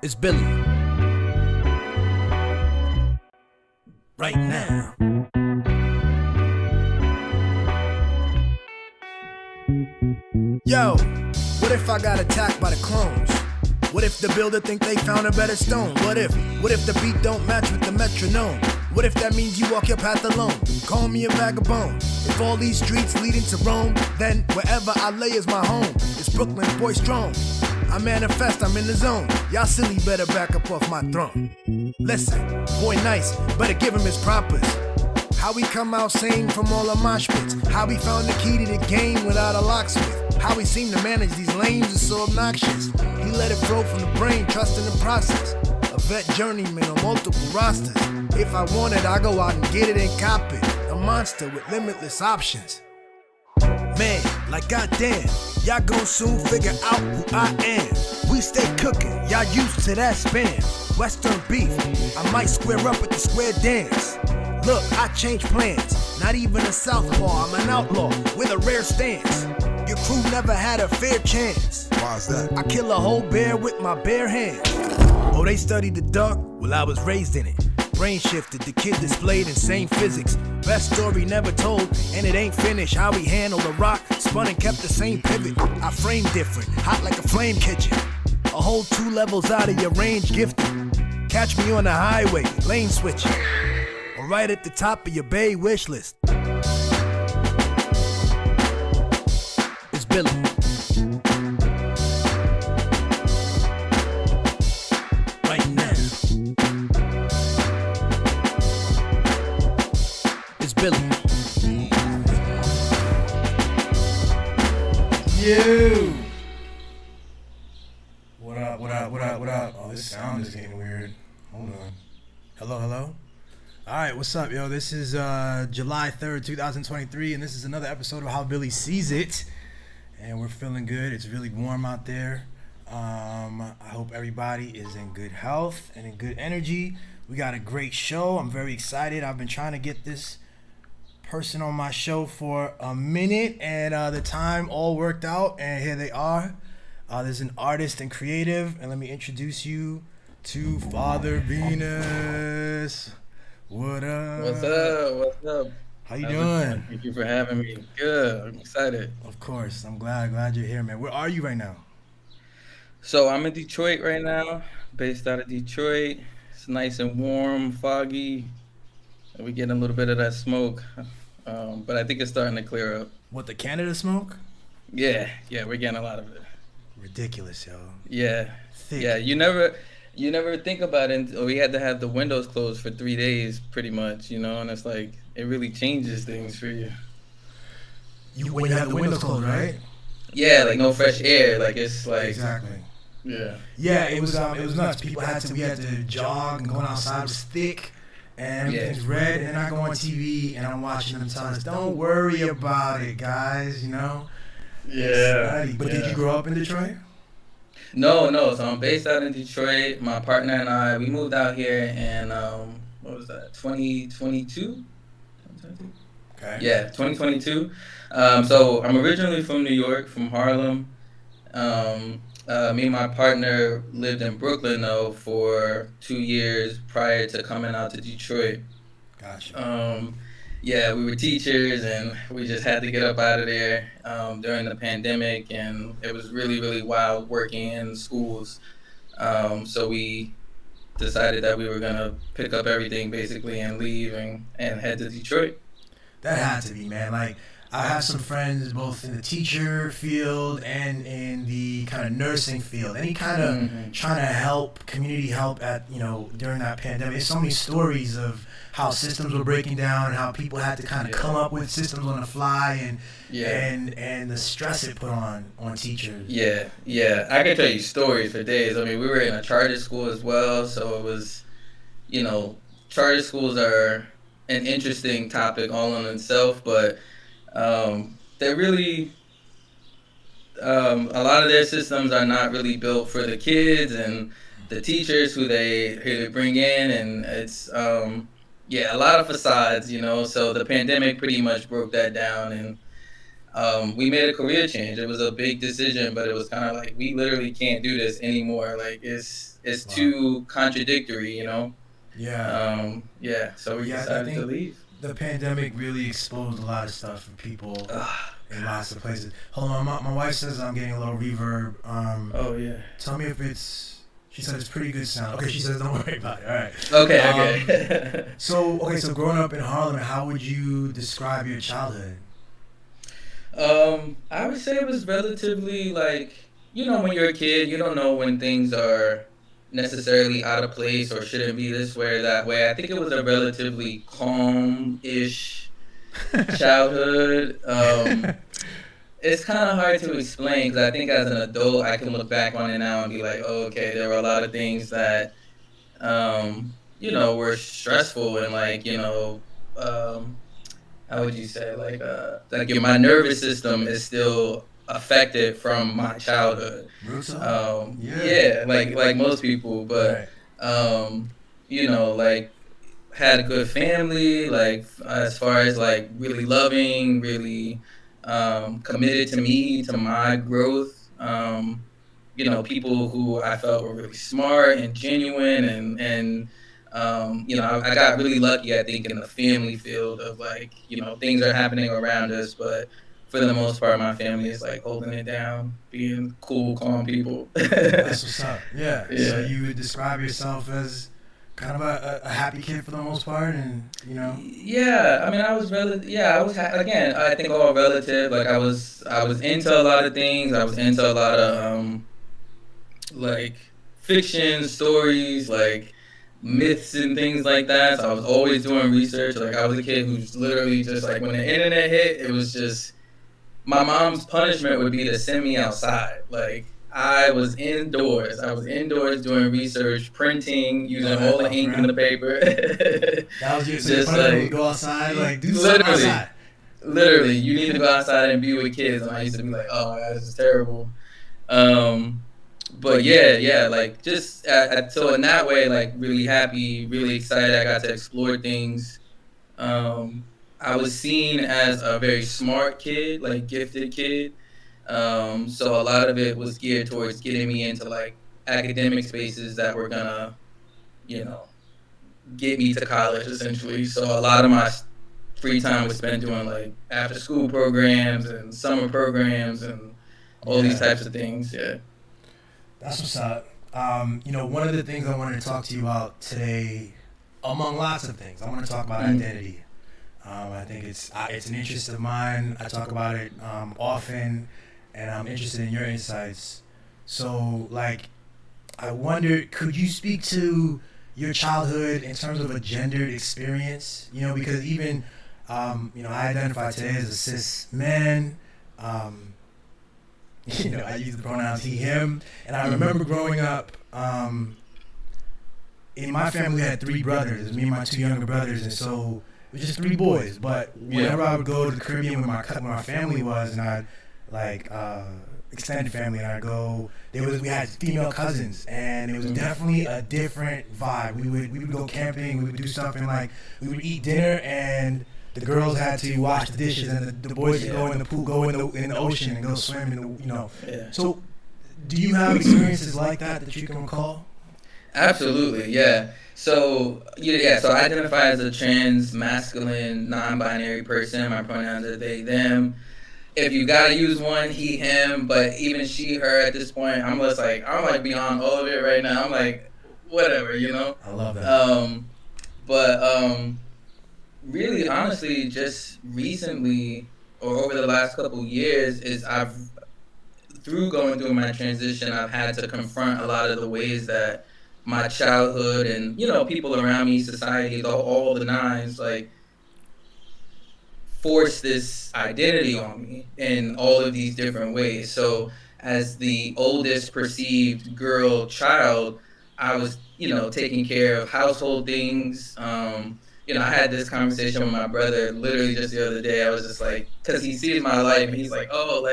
It's Billy. Right now. Yo, what if I got attacked by the clones? What if the builder think they found a better stone? What if the beat don't match with the metronome? What if that means you walk your path alone? Call me a vagabond. If all these streets leading to Rome, then wherever I lay is my home. It's Brooklyn, boy strong. I manifest, I'm in the zone. Y'all silly better back up off my throne. Listen, boy nice, better give him his propers. How we come out sane from all the mosh pits. How we found the key to the game without a locksmith. How we seem to manage these lanes is so obnoxious. He let it flow from the brain, trusting the process. A vet journeyman on multiple rosters. If I want it, I go out and get it and cop it. A monster with limitless options. Man, like goddamn, y'all gon' soon figure out who I am. We stay cooking, y'all used to that spam. Western beef, I might square up at the square dance. Look, I change plans, not even a southpaw, I'm an outlaw with a rare stance. Your crew never had a fair chance. Why's that? I kill a whole bear with my bare hands. Oh, they studied the dark? Well, I was raised in it. Brain shifted, the kid displayed insane physics. Best story never told, and it ain't finished. How we handled the rock, spun and kept the same pivot. I frame different, hot like a flame kitchen. A whole 2 levels out of your range gifted. Catch me on the highway, lane switching. Or right at the top of your bay wish list. It's Billy. Right now. It's Billy. You. What up, what up, what up, what up? Oh, this sound is getting weird. Hold on. Hello, hello. All right, what's up, yo? This is July 3rd, 2023, and this is another episode of How Billy Sees It. And we're feeling good. It's really warm out there. I hope everybody is in good health and in good energy. We got a great show. I'm very excited. I've been trying to get this person on my show for a minute, and the time all worked out, and here they are. There's an artist and creative, and let me introduce you to Father Venus. What up? What's up? What's up? How you doing? Thank you for having me. Good. I'm excited. Of course. I'm glad you're here, man. Where are you right now? So I'm in Detroit right now, based out of Detroit. It's nice and warm, foggy, and we're getting a little bit of that smoke. But I think it's starting to clear up. What, the Canada smoke? Yeah, we're getting a lot of it. Ridiculous, yo. Yeah. Thick. Yeah, you never think about it until we had to have the windows closed for 3 days pretty much, and it's like it really changes things for you. When you have the windows closed, right? Yeah, like no fresh air, like it's like Exactly. Yeah. Yeah, it was nuts. We had to jog, and going outside was thick, and everything's red, and then I go on TV and I'm watching them tell us, don't worry about it, guys, Yeah. But did you grow up in Detroit? No. So I'm based out in Detroit. My partner and I, we moved out here in, what was that, 2022? Okay. Yeah, 2022. So I'm originally from New York, from Harlem. Me and my partner lived in Brooklyn, though, for 2 years prior to coming out to Detroit. Gotcha. Yeah, we were teachers, and we just had to get up out of there during the pandemic, and it was really, really wild working in schools. So we decided that we were going to pick up everything, basically, and leave and head to Detroit. That had to be, man. Like, I have some friends both in the teacher field and in the kind of nursing field. Any kind of trying to help, community help at, during that pandemic. There's so many stories of how systems were breaking down, how people had to kind of come up with systems on the fly, and the stress it put on teachers. Yeah. I could tell you stories for days. I mean, we were in a charter school as well, so it was, charter schools are an interesting topic all in itself, but they're really, a lot of their systems are not really built for the kids and the teachers who they bring in, and it's, a lot of facades, so the pandemic pretty much broke that down, and we made a career change. It was a big decision, but it was kind of like, we literally can't do this anymore. Like, it's it's too contradictory, Yeah. So we I decided to think leave. the pandemic really exposed a lot of stuff for people in lots of places. Hold on, my wife says I'm getting a little reverb. Oh yeah. Tell me if it's. She said it's pretty good sound. Okay, she says don't worry about it. All right. Okay. So growing up in Harlem, how would you describe your childhood? I would say it was relatively like, when you're a kid, you don't know when things are necessarily out of place or shouldn't be this way or that way. I think it was a relatively calm-ish childhood. It's kind of hard to explain because I think as an adult, I can look back on it now and be like, oh, okay, there were a lot of things that, were stressful and like, how would you say, my nervous system is still affected from my childhood. Yeah, like most people, but like had a good family, like as far as like really loving, really committed to me, to my growth. People who I felt were really smart and genuine, and I got really lucky, I think, in the family field of like, things are happening around us, but for the most part, my family is like holding it down, being cool, calm people. That's what's up. Yeah. So you would describe yourself as kind of a happy kid for the most part, and Yeah, I mean, I was again, I think all relative. Like I was into a lot of things. I was into a lot of like fiction stories, like myths and things like that. So I was always doing research. Like I was a kid who's literally just like, when the internet hit, it was just, my mom's punishment would be to send me outside. Like I was indoors. Doing research, printing, using all the ink in the paper. That was just like go outside, like do something outside. Literally, you need to go outside and be with kids. And I used to be like, oh my God, this is terrible. But yeah, like just so in that way, like really happy, really excited. I got to explore things. I was seen as a very smart kid, like gifted kid. So a lot of it was geared towards getting me into like academic spaces that were gonna, get me to college essentially. So a lot of my free time was spent doing like after school programs and summer programs and all these types of things. Yeah. That's what's up. One of the things I wanted to talk to you about today, among lots of things, I want to talk about identity. I think it's an interest of mine. I talk about it often, and I'm interested in your insights. So, I wondered, could you speak to your childhood in terms of a gendered experience? Because even, I identify today as a cis man. I use the pronouns he, him. And I remember growing up, in my family we had 3 brothers, me and my 2 younger brothers, and so it was just 3 boys. But whenever I would go to the Caribbean where my family was, and I'd extended family, and I'd go, we had female cousins, and it was definitely a different vibe. We would go camping, we would do stuff, and we would eat dinner, and the girls had to wash the dishes, and the boys would go in the pool, go in the ocean, and go swim in the. So, do you have experiences like that you can recall? Absolutely, yeah. So so I identify as a trans, masculine, non-binary person. My pronouns are they, them. If you gotta use one, he, him, but even she, her at this point, I'm beyond all of it right now. I'm like, whatever, I love that. Really, honestly, just recently or over the last couple years, through going through my transition, I've had to confront a lot of the ways that my childhood and, people around me, society, all the nines, force this identity on me in all of these different ways. So as the oldest perceived girl child, I was, taking care of household things. I had this conversation with my brother literally just the other day. I was just like, because he sees my life and he's like, oh,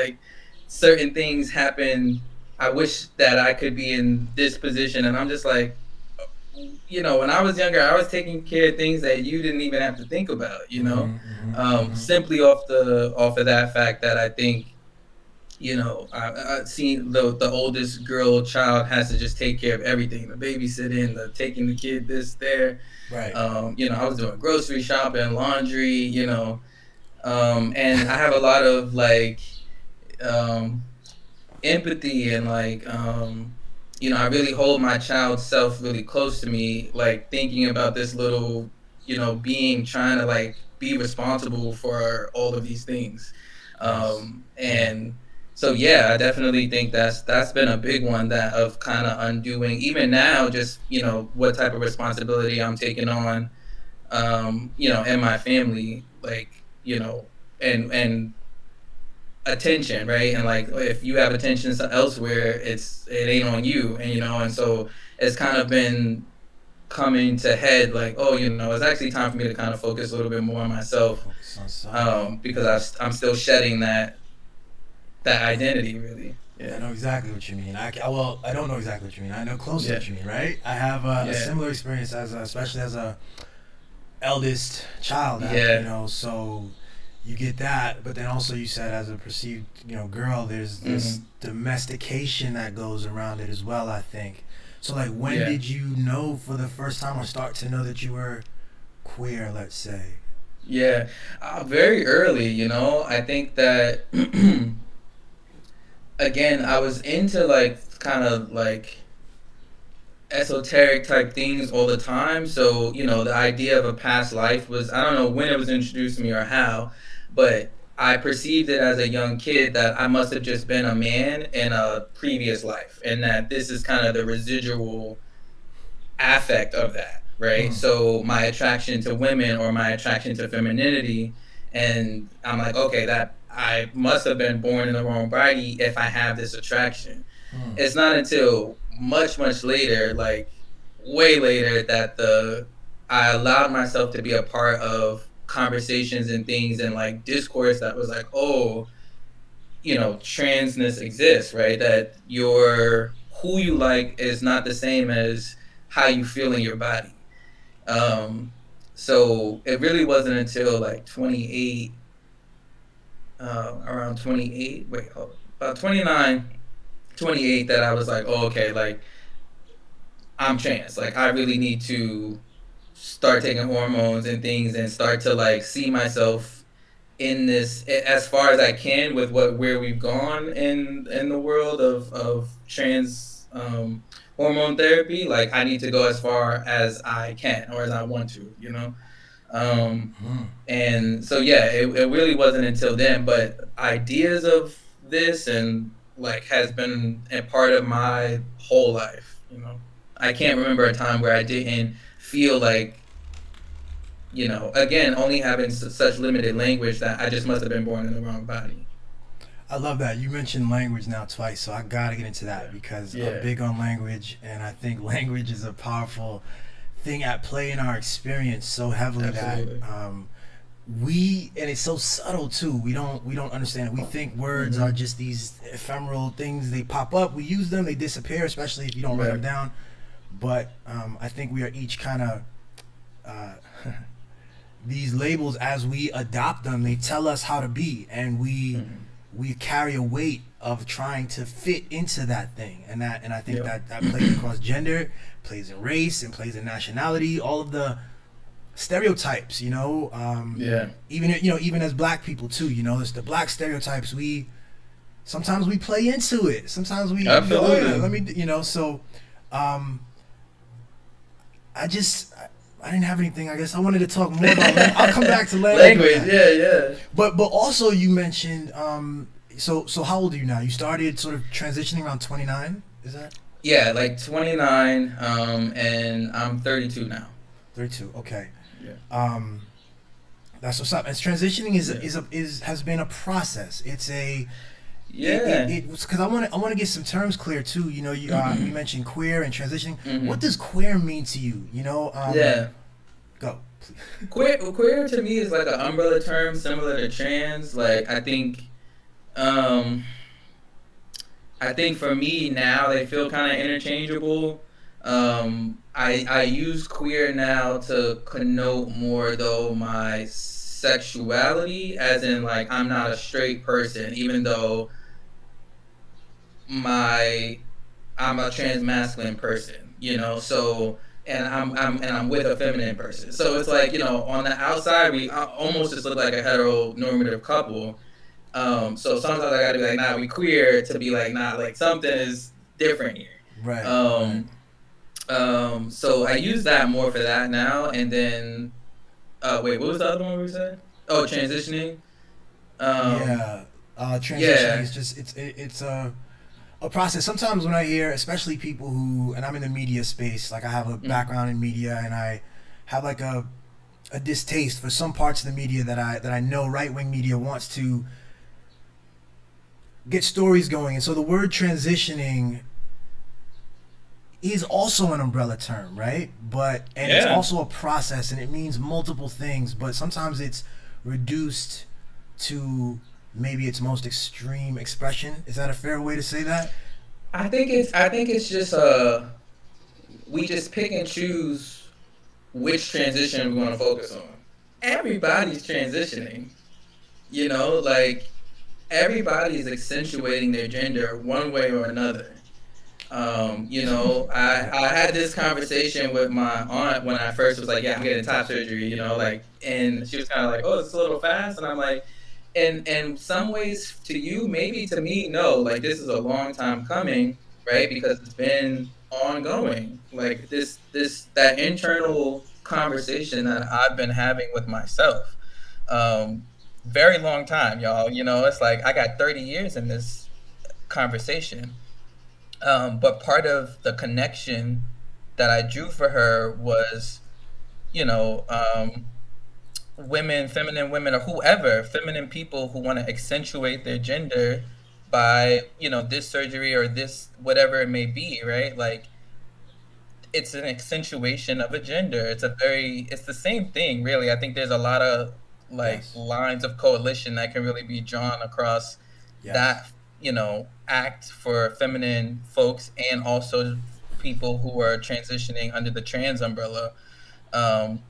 certain things happen. I wish that I could be in this position. And I'm just like, when I was younger, I was taking care of things that you didn't even have to think about, simply off of that fact that I think you know, I've seen the oldest girl child has to just take care of everything, the babysitting, the taking the kid this there. Right. You know, I was doing grocery shopping, laundry, you know, and I have a lot of like um, empathy and like you know, I really hold my child's self really close to me, like thinking about this little, you know, being trying to like be responsible for all of these things. Nice. And so yeah, I definitely think that's been a big one, that of kind of undoing even now, just, you know, what type of responsibility I'm taking on, you know, in my family, like, you know, and attention, right? And like if you have attention elsewhere, it ain't on you, and you know, and so it's kind of been coming to head, like, oh, you know, it's actually time for me to kind of focus a little bit more on myself, Focus on self. because I'm still shedding that identity, really. I Yeah. know exactly what you mean. Well, I don't know exactly what you mean. I know close to Yeah. what you mean, right? I have a Yeah. similar experience especially as a eldest child. Yeah. You know, so you get that, but then also you said as a perceived, you know, girl, there's this domestication that goes around it as well, I think. So like, when Yeah. did you know for the first time, or start to know that you were queer, let's say? Yeah. Very early, you know. I think that again, I was into like kind of like esoteric type things all the time. So, you know, the idea of a past life was, I don't know when it was introduced to me or how, but I perceived it as a young kid that I must have just been a man in a previous life, and that this is kind of the residual affect of that, right? Mm. So my attraction to women or my attraction to femininity, and I'm like, okay, that I must have been born in the wrong body if I have this attraction. Mm. It's not until much later, like way later, that the I allowed myself to be a part of conversations and things and like discourse that was like, oh, you know, transness exists, right? That your who you like is not the same as how you feel in your body. Um, so it really wasn't until like 28, around 28, wait, about 29, 28, that I was like, oh, okay, like I'm trans. Like I really need to start taking hormones and things and start to like see myself in this as far as I can with where we've gone in the world of trans hormone therapy. Like I need to go as far as I can or as I want to, you know. Um, Mm. and so yeah, it really wasn't until then, but ideas of this and like has been a part of my whole life, you know. I can't remember a time where I didn't feel like, you know, again, only having such limited language, that I just must have been born in the wrong body. I love that. You mentioned language now twice, so I gotta get into that because Yeah. I'm big on language, and I think language is a powerful thing at play in our experience so heavily Absolutely. that and it's so subtle too. We don't understand it. We think words are just these ephemeral things. They pop up, we use them, they disappear, especially if you don't write them Right. down. But I think we are each kind of uh, these labels, as we adopt them, they tell us how to be, and we carry a weight of trying to fit into that thing, and I think Yep. that plays across gender, plays in race, and plays in nationality, all of the stereotypes, you know. Yeah. Even, you know, even as black people too, you know, it's the black stereotypes. We sometimes we play into it. Sometimes we go, oh yeah, Absolutely. let me, you know. So I didn't have anything. I guess I wanted to talk more about. I'll come back to language. Language, yeah. But also you mentioned so how old are you now? You started sort of transitioning around 29. Is that Yeah, like 29, and I'm 32 now. 32? Okay. Yeah. That's what's up. As transitioning Yeah. is has been a process. It's a Yeah. because I want to get some terms clear too. You know, you mentioned queer and transitioning. Mhm. What does queer mean to you? You know, Yeah. go. Queer to me is like an umbrella term similar to trans. Like I think for me now they feel kind of interchangeable. I use queer now to connote more though my sexuality, as in like I'm not a straight person, even though I'm a trans masculine person, you know, so and I'm with a feminine person. So it's like, you know, on the outside we almost just look like a heteronormative couple. So sometimes I gotta be like, nah, we queer, to be like, nah, like something is different here. Right. Um, so I use that more for that now. And then, wait, what was the other one we said? Oh, transitioning. Yeah. Transitioning Yeah. is just it's a process. Sometimes when I hear, especially people who, and I'm in the media space, like I have a background in media, and I have like a distaste for some parts of the media that I know right wing media wants to get stories going, and so the word transitioning is also an umbrella term, right? But and it's Yeah. also a process, and it means multiple things. But sometimes it's reduced to maybe its most extreme expression. Is that a fair way to say that? I think it's just we just pick and choose which transition we want to focus on. Everybody's transitioning, you know, like everybody's accentuating their gender one way or another. You know, I had this conversation with my aunt when I first was like, yeah, I'm getting top surgery, you know, like, and she was kind of like, oh, it's a little fast. And I'm like, in some ways to you, maybe to me, no, like this is a long time coming, right? Because it's been ongoing. Like that internal conversation that I've been having with myself. Um, Very long time, y'all. You know, it's like I got 30 years in this conversation. But part of the connection that I drew for her was, you know, women, feminine women, or whoever, feminine people who want to accentuate their gender by, you know, this surgery or this, whatever it may be, right? Like, it's an accentuation of a gender. It's the same thing, really. I think there's a lot of like Yes. lines of coalition that can really be drawn across Yes. that, you know, act for feminine folks and also people who are transitioning under the trans umbrella. Um,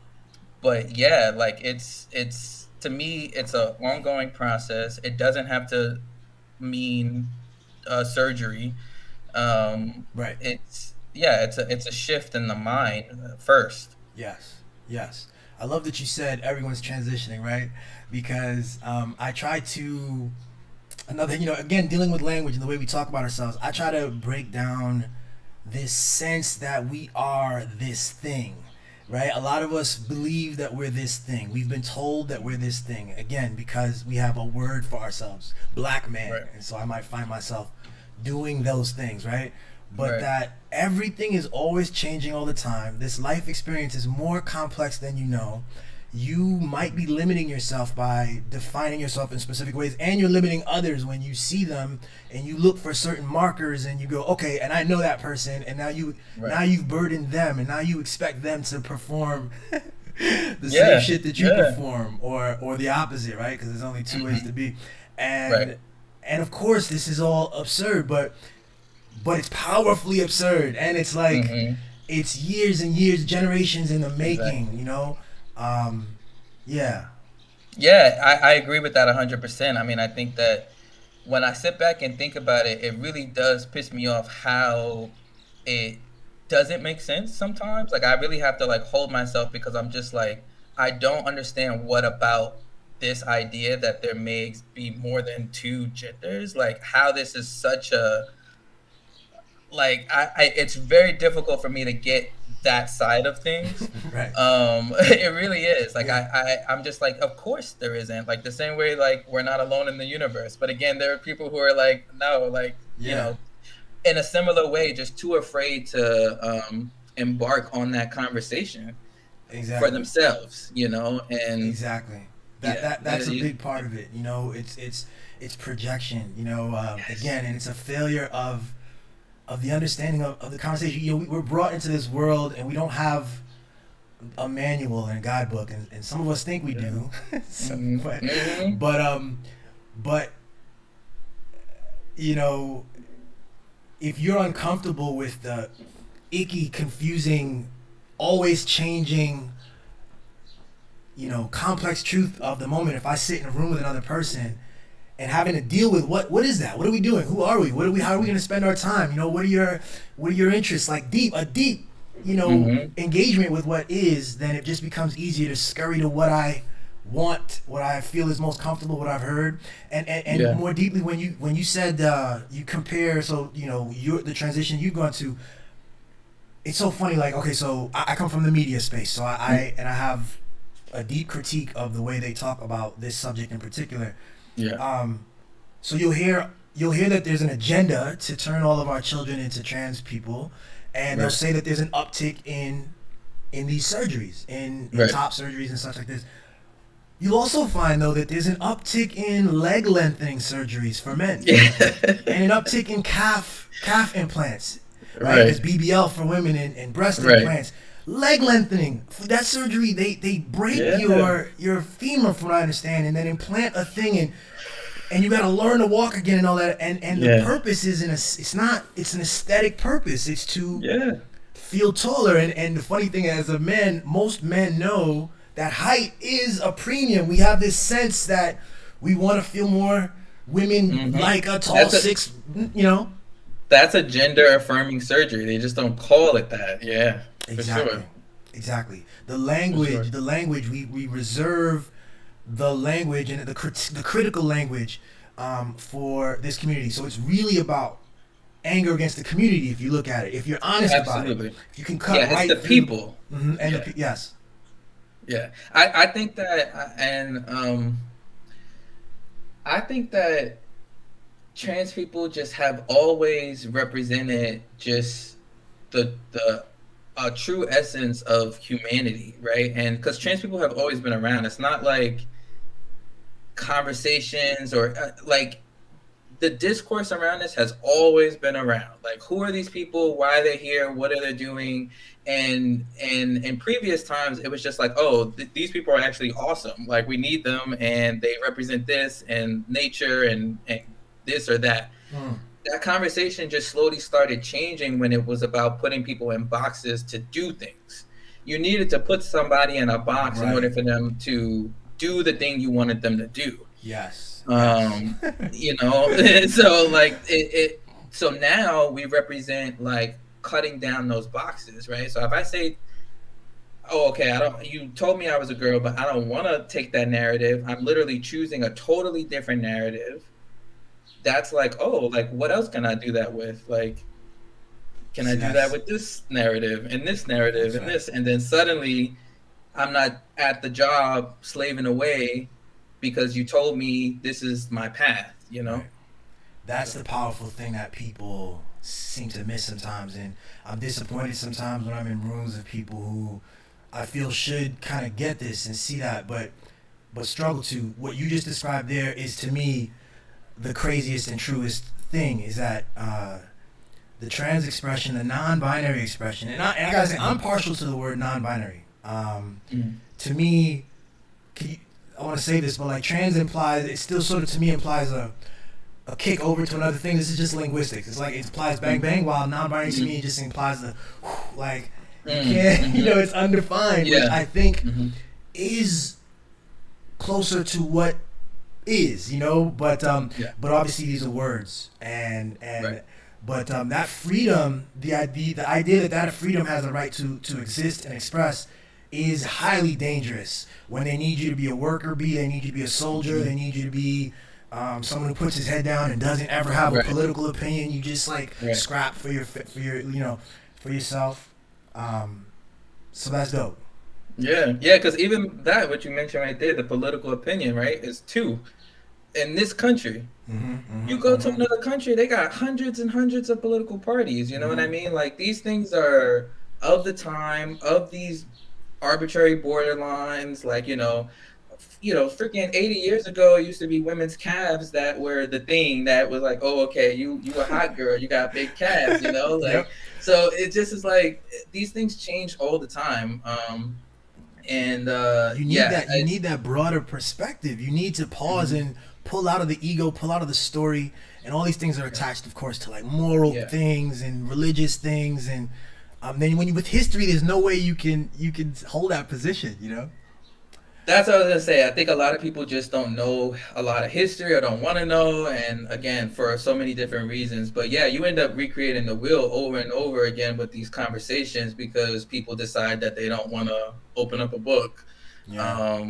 but yeah, like it's to me, it's a ongoing process. It doesn't have to mean surgery. Right. It's yeah, it's a shift in the mind first. Yes. Yes. I love that you said everyone's transitioning, right? Because I try to another, again, dealing with language and the way we talk about ourselves, I try to break down this sense that we are this thing, right? A lot of us believe that we're this thing. We've been told that we're this thing, again, because we have a word for ourselves, black man. Right. And so I might find myself doing those things, right? But Right. that everything is always changing all the time. This life experience is more complex than you know. You might be limiting yourself by defining yourself in specific ways, and you're limiting others when you see them and you look for certain markers and you go, okay, and I know that person, and Right. now you've burdened them, and now you expect them to perform the Yeah. same shit that you Yeah. perform, or the opposite, right? Because there's only two ways to be, and Right. and of course this is all absurd, but it's powerfully absurd, and it's like Hmm. it's years and years, generations in the making, Exactly. um, yeah. Yeah, I agree with that 100%. I mean, I think that when I sit back and think about it, it really does piss me off how it doesn't make sense sometimes. Like I really have to like hold myself because I'm just like I don't understand what about this idea that there may be more than two genders, like how this is such a like I it's very difficult for me to get that side of things. Right. It really is. Like Yeah. I'm just like, of course there isn't. Like the same way like we're not alone in the universe. But again, there are people who are like, no, like, you Yeah. know, in a similar way, just too afraid to embark on that conversation for Exactly. themselves, you know, and Exactly. That yeah, that that's a big part of it. It's projection. yes. Again, and it's a failure of the understanding of the conversation. We're brought into this world, and we don't have a manual and a guidebook, and some of us think we Yeah. do. So, Hmm. but Hmm. but um, but you know, if you're uncomfortable with the icky, confusing, always changing, complex truth of the moment, if I sit in a room with another person and having to deal with what is that? What are we doing? Who are we? How are we going to spend our time? You know, what are your interests? Like a deep, you know, engagement with what is, then it just becomes easier to scurry to what I want, what I feel is most comfortable, what I've heard, and more deeply when you said you compare, so you know the transition you've gone to. It's so funny, like, okay, so I come from the media space, so I have a deep critique of the way they talk about this subject in particular. Yeah. So you'll hear that there's an agenda to turn all of our children into trans people, and they'll say that there's an uptick in these surgeries, in top surgeries and such like this. You'll also find, though, that there's an uptick in leg lengthening surgeries for men, and an uptick in calf implants. Right, there's BBL for women and breast implants, leg lengthening. For that surgery, they break your femur, from what I understand, and then implant a thing, and you got to learn to walk again and all that. And the purpose is it's an aesthetic purpose. It's to feel taller. And the funny thing, as a man, most men know that height is a premium. We have this sense that we want to feel more women like a tall 6, you know. That's a gender affirming surgery. They just don't call it that. Yeah, exactly. For sure. Exactly. The language we reserve the language and the critical language for this community. So it's really about anger against the community. If you look at it, if you're honest about it, you can cut right it's the through. People. Yes. Yeah, I think that, and I think that trans people just have always represented just the true essence of humanity, right? And because trans people have always been around, it's not like conversations or like the discourse around this has always been around. Like, who are these people? Why are they here? What are they doing? And in previous times, it was just like, oh, these people are actually awesome. Like, we need them, and they represent this and nature and this or that. That conversation just slowly started changing when it was about putting people in boxes to do things. You needed to put somebody in a box in order for them to do the thing you wanted them to do. Yes. You know, so like so now we represent like cutting down those boxes, right? So if I say, oh, okay, you told me I was a girl, but I don't want to take that narrative. I'm literally choosing a totally different narrative. That's like, oh, like, what else can I do that with? Like, can I do that with this narrative and this narrative and this? And then suddenly I'm not at the job slaving away because you told me this is my path, you know? Right. That's the powerful thing that people seem to miss sometimes. And I'm disappointed sometimes when I'm in rooms of people who I feel should kind of get this and see that, but struggle to. What you just described there is, to me, the craziest and truest thing is that the trans expression, the non-binary expression, and I gotta say, I'm partial to the word non-binary. To me, I want to say this, but like, trans implies, it still sort of to me implies a kick over to another thing. This is just linguistics. It's like, it implies bang bang, while non-binary to me just implies the like, you can't, you know, it's undefined, which I think is closer to what is, you know, but obviously these are words, and but that freedom, the idea that freedom has a right to exist and express, is highly dangerous when they need you to be a worker bee, they need you to be a soldier, they need you to be someone who puts his head down and doesn't ever have a political opinion. You just like scrap for your you know, for yourself. So that's dope. Yeah, because even that, what you mentioned right there, the political opinion, right, is two. In this country, you go to another country, they got hundreds and hundreds of political parties. You know what I mean? Like, these things are of the time, of these arbitrary borderlines. Like, you know, freaking 80 years ago, it used to be women's calves that were the thing that was like, oh, okay, you a hot girl, you got big calves, you know? Like, so it just is like, these things change all the time. And you need that broader perspective. You need to pause and pull out of the ego, pull out of the story, and all these things are attached, of course, to like moral things and religious things, and then when you with history, there's no way you can hold that position, you know. That's what I was gonna say. I think a lot of people just don't know a lot of history or don't want to know, and again, for so many different reasons. But yeah, you end up recreating the wheel over and over again with these conversations because people decide that they don't want to open up a book. Yeah.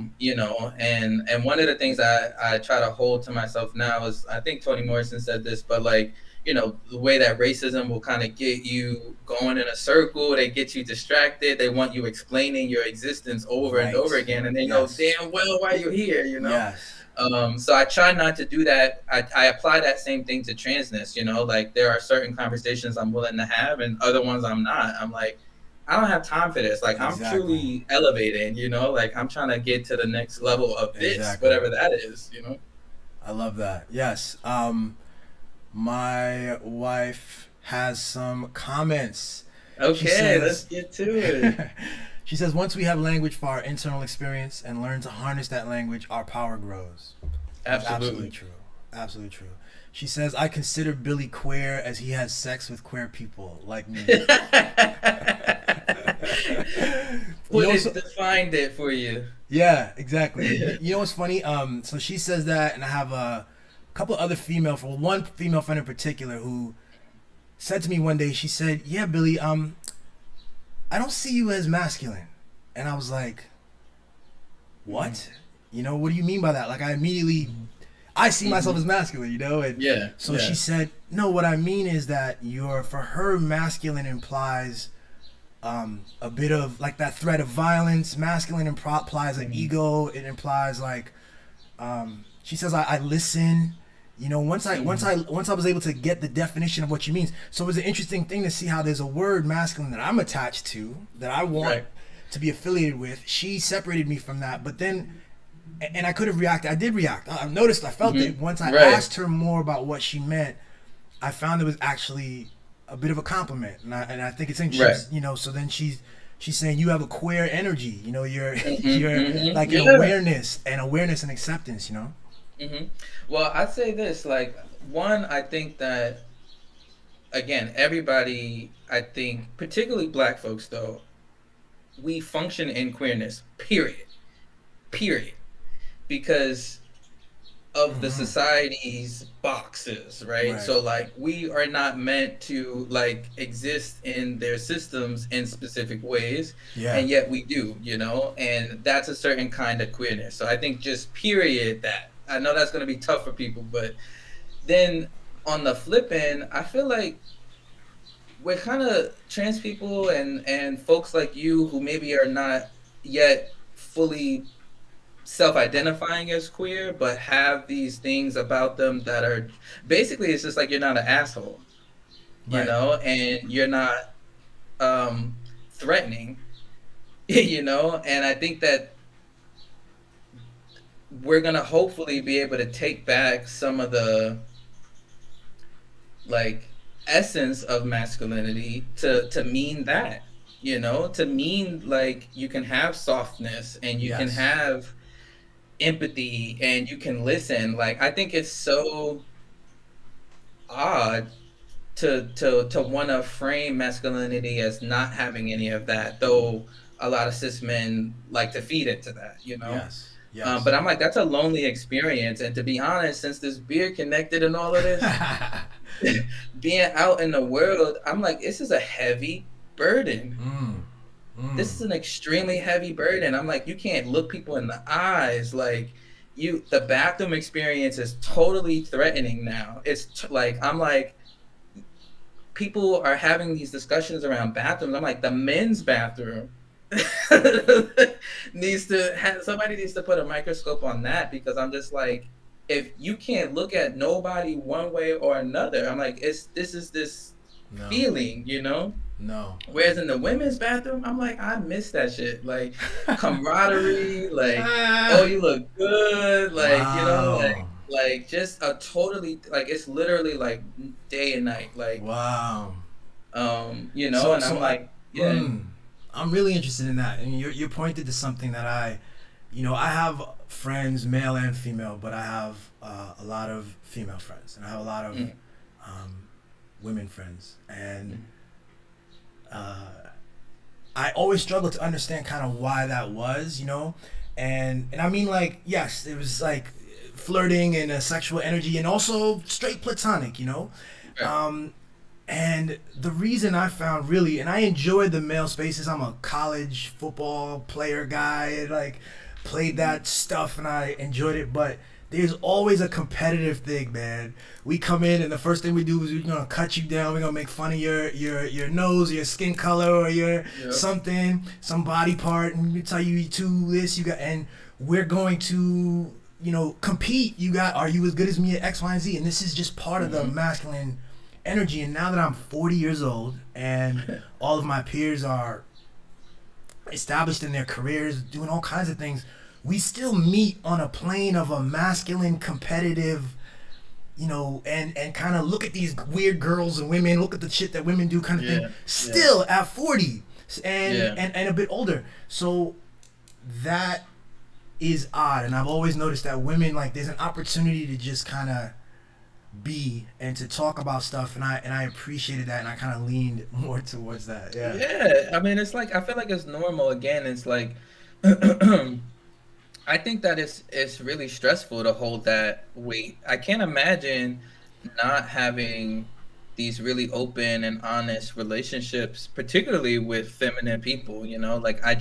And one of the things I try to hold to myself now is, I think Toni Morrison said this, but like, the way that racism will kind of get you going in a circle, they get you distracted, they want you explaining your existence over and over Right. again, and they know Yes. damn well why you're here, Yes. So I try not to do that. I apply that same thing to transness, like there are certain conversations I'm willing to have and other ones I'm not. I'm like, I don't have time for this. Like, I'm Exactly. truly elevating, like I'm trying to get to the next level of this, Exactly. whatever that is. I love that. Yes. My wife has some comments. She Okay, let's says, get to it. she says, once we have language for our internal experience and learn to harness that language, our power grows. That's absolutely Absolutely. true. Absolutely true. She says, I consider Billy queer as he has sex with queer people like me. Defined it for you. Yeah, exactly. You know what's funny? So she says that, and I have a couple other one female friend in particular who said to me one day, she said, "Yeah, Billy, I don't see you as masculine," and I was like, "What? What do you mean by that?" Like, I see myself as masculine, and Yeah. so yeah. she said, "No, what I mean is that for her, masculine implies." A bit of like that threat of violence. Masculine implies an ego. It implies like, she says, I listen. Once I was able to get the definition of what she means. So it was an interesting thing to see how there's a word masculine that I'm attached to, that I want Right. to be affiliated with. She separated me from that, but then, and I could have reacted. I did react. I noticed. I felt it once I Right. asked her more about what she meant. I found it was actually a bit of a compliment, and I think it's interesting. Right. So then she's saying you have a queer energy. You're Mhm. like an Yeah. awareness and acceptance. Well, I'd say this, like, one, I think that, again, everybody, I think, particularly black folks, though, we function in queerness, period. Period. Because of the society's boxes, right? Right. So, like, we are not meant to, like, exist in their systems in specific ways, Yeah. and yet we do, and that's a certain kind of queerness. So I think just period that. I know that's going to be tough for people, but then on the flip end, I feel like we're kind of trans people and folks like you who maybe are not yet fully self-identifying as queer, but have these things about them that are basically, it's just like you're not an asshole, Right. and you're not threatening, and I think that we're gonna hopefully be able to take back some of the like essence of masculinity to mean that, to mean like you can have softness and you can Yes. have empathy and you can listen. Like, I think it's so odd to want to frame masculinity as not having any of that, though a lot of cis men like to feed into that, Yes. Yes. but I'm like, that's a lonely experience. And to be honest, since this beer connected and all of this, being out in the world, I'm like, this is a heavy burden. This is an extremely heavy burden. I'm like, you can't look people in the eyes. Like, the bathroom experience is totally threatening now. It's like, I'm like, people are having these discussions around bathrooms. I'm like, the men's bathroom somebody needs to put a microscope on that, because I'm just like, if you can't look at nobody one way or another, I'm like, this No. feeling, No. Whereas in the women's bathroom, I'm like, I miss that shit. Like, camaraderie, like, oh, you look good, like, Wow. like just a totally, like, it's literally like day and night, like, Wow. and So I'm like, yeah. I'm really interested in that, and you pointed to something that I have friends, male and female, but I have a lot of female friends, and I have a lot of women friends, and I always struggle to understand kind of why that was, And I mean, like, yes, it was like flirting and a sexual energy, and also straight platonic, you know. Right. And the reason I found really, and I enjoyed the male spaces. I'm a college football player guy, like played that stuff, and I enjoyed it. But there's always a competitive thing, man. We come in, and the first thing we do is we're gonna cut you down. We're gonna make fun of your nose, your skin color, or your something, some body part, and we tell you too this, you got, and we're going to, you know, compete. Are you as good as me at X, Y, and Z? And this is just part of the masculine energy. And now that I'm 40 years old and all of my peers are established in their careers, doing all kinds of things, we still meet on a plane of a masculine, competitive, you know, and kind of look at these weird girls and women, look at the shit that women do kind of thing, still at 40 and a bit older. So that is odd. And I've always noticed that women, like, there's an opportunity to just kind of be and to talk about stuff, and I appreciated that, and I kind of leaned more towards that. I mean, it's like, I feel like it's normal. Again, it's like I think that it's really stressful to hold that weight. I can't imagine not having these really open and honest relationships, particularly with feminine people, you know. Like, I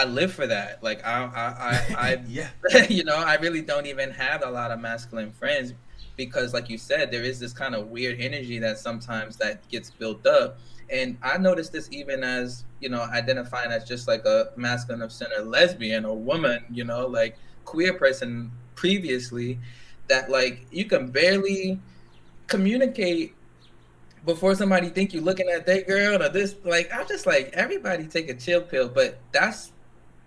live for that. Like, I Yeah. you know, I really don't even have a lot of masculine friends because, like you said, there is this kind of weird energy that sometimes that gets built up. And I noticed this even as, you know, identifying as just like a masculine of center lesbian or woman, you know, like queer person previously, that like you can barely communicate before somebody think you looking at that girl or this. Like, I'm just like, everybody take a chill pill. But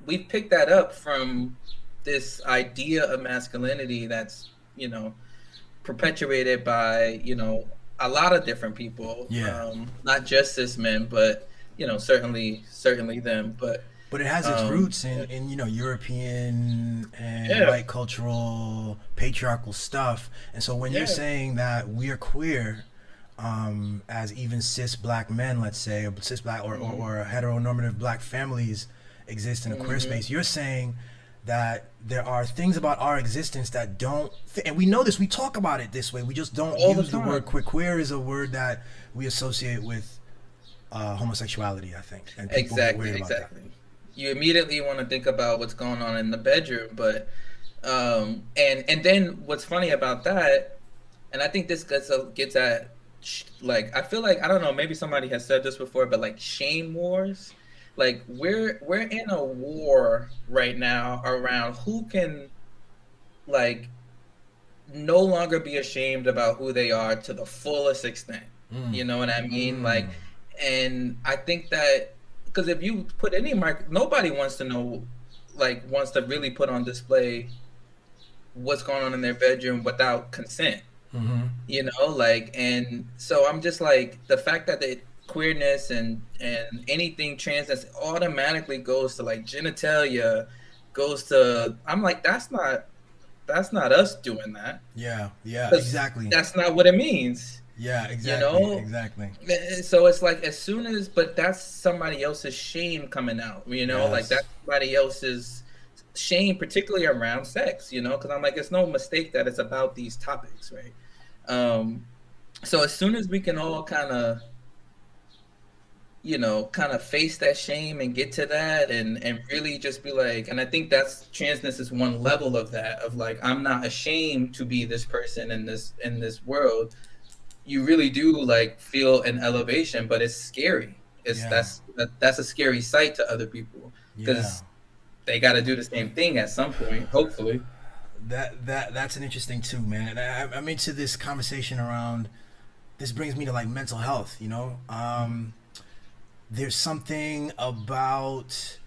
we picked that up from this idea of masculinity that's, you know, perpetuated by, you know, a lot of different people. Not just cis men, but, you know, certainly them. But it has its roots in, you know, European and white cultural patriarchal stuff. And so when you're saying that we're queer, as even cis black men, let's say, or cis black or heteronormative black families exist in a queer space, you're saying that there are things about our existence that don't fit. And we know this, we talk about it this way, we just don't use the word queer. Queer is a word that we associate with homosexuality, I think, and people get weird about that. You immediately want to think about what's going on in the bedroom, but and then what's funny about that, and I think this gets at, like, I feel like, I don't know, maybe somebody has said this before, but like shame wars. Like, we're in a war right now around who can, like, no longer be ashamed about who they are to the fullest extent. You know what I mean? Like, and I think that, because if you put any nobody wants to know, like, wants to really put on display what's going on in their bedroom without consent. You know, like, and so I'm just like, the fact that the queerness and anything transness automatically goes to like genitalia, goes to, I'm like, that's not us doing that. Yeah, exactly. That's not what it means. Yeah, exactly. You know? Exactly. So it's like, as soon as, but that's somebody else's shame coming out, you know, like that's somebody else's shame, particularly around sex, you know, because I'm like, it's no mistake that it's about these topics, right? So as soon as we can all kind of, you know, kind of face that shame and get to that and really just be like, and I think that's, transness is one level of that, of like, I'm not ashamed to be this person in this world. You really do like feel an elevation, but it's scary. That's a scary sight to other people, because they got to do the same thing at some point, hopefully. That's an interesting too, man. And I'm into this conversation around, this brings me to like mental health, you know. There's something about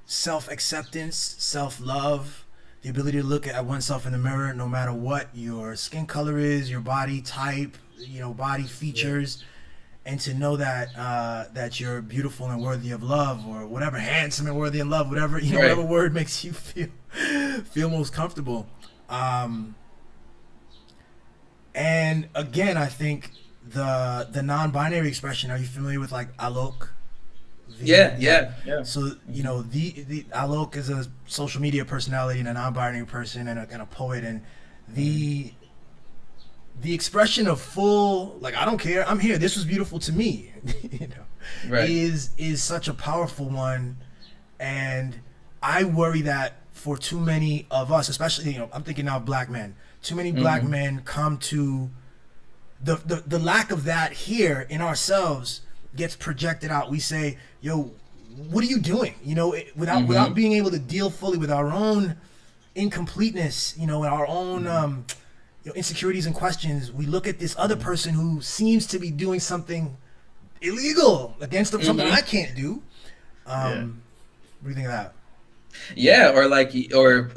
self-acceptance, self-love, the ability to look at oneself in the mirror, no matter what your skin color is, your body type, you know, body features, and to know that that you're beautiful and worthy of love, or whatever, handsome and worthy of love, whatever, you know, whatever word makes you feel most comfortable. And again, I think the non-binary expression, are you familiar with like alok? Yeah. So the Alok is a social media personality and a non-binary person and a poet, and the expression of full, like, I don't care, I'm here, this was beautiful to me, Right. is such a powerful one. And I worry that for too many of us, especially, I'm thinking now of black men, too many black men come to the lack of that here in ourselves gets projected out. We say, yo, what are you doing? Without being able to deal fully with our own incompleteness, and our own insecurities and questions. We look at this other person who seems to be doing something illegal against them, something I can't do. What do you think of that? Yeah, or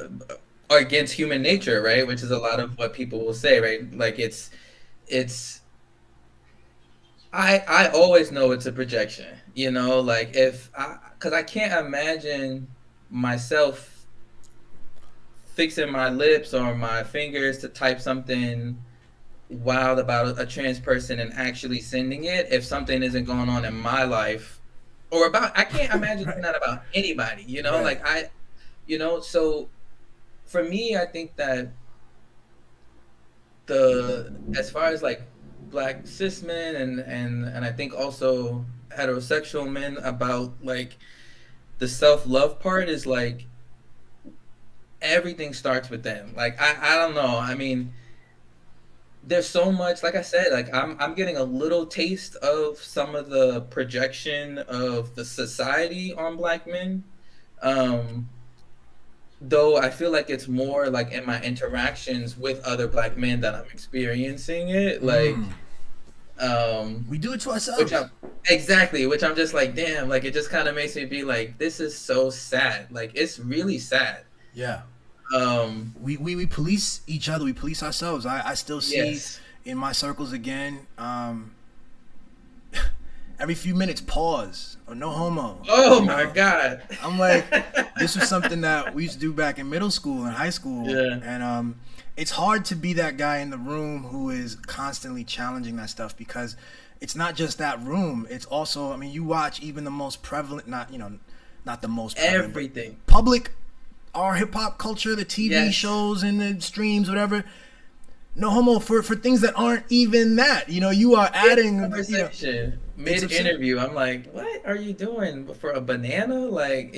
against human nature, right? Which is a lot of what people will say, right? Like it's I always know it's a projection, like because I can't imagine myself fixing my lips or my fingers to type something wild about a trans person and actually sending it if something isn't going on in my life, or I can't imagine doing that about anybody, Right. like so for me, I think that as far as like black cis men and I think also heterosexual men, about like the self-love part is like everything starts with them. Like I don't know. I mean, there's so much, like I said, like I'm getting a little taste of some of the projection of the society on black men. Though I feel like it's more like in my interactions with other black men that I'm experiencing it. Like We do it to ourselves. which I'm just like, damn, like it just kind of makes me be like, this is so sad. Like it's really sad. Yeah. We police each other. We police ourselves. I still see Yes. in my circles again. Every few minutes, pause or no homo. Oh my God. I'm like, this was something that we used to do back in middle school and high school. Yeah. And it's hard to be that guy in the room who is constantly challenging that stuff, because it's not just that room. It's also, I mean, you watch even the most prevalent, not the most prevalent, but Everything. public, our hip hop culture, the TV Yes. shows and the streams, whatever. No homo for things that aren't even that. You are adding Conversation. It's absurd. Mid-interview, I'm like, what are you doing for a banana? Like,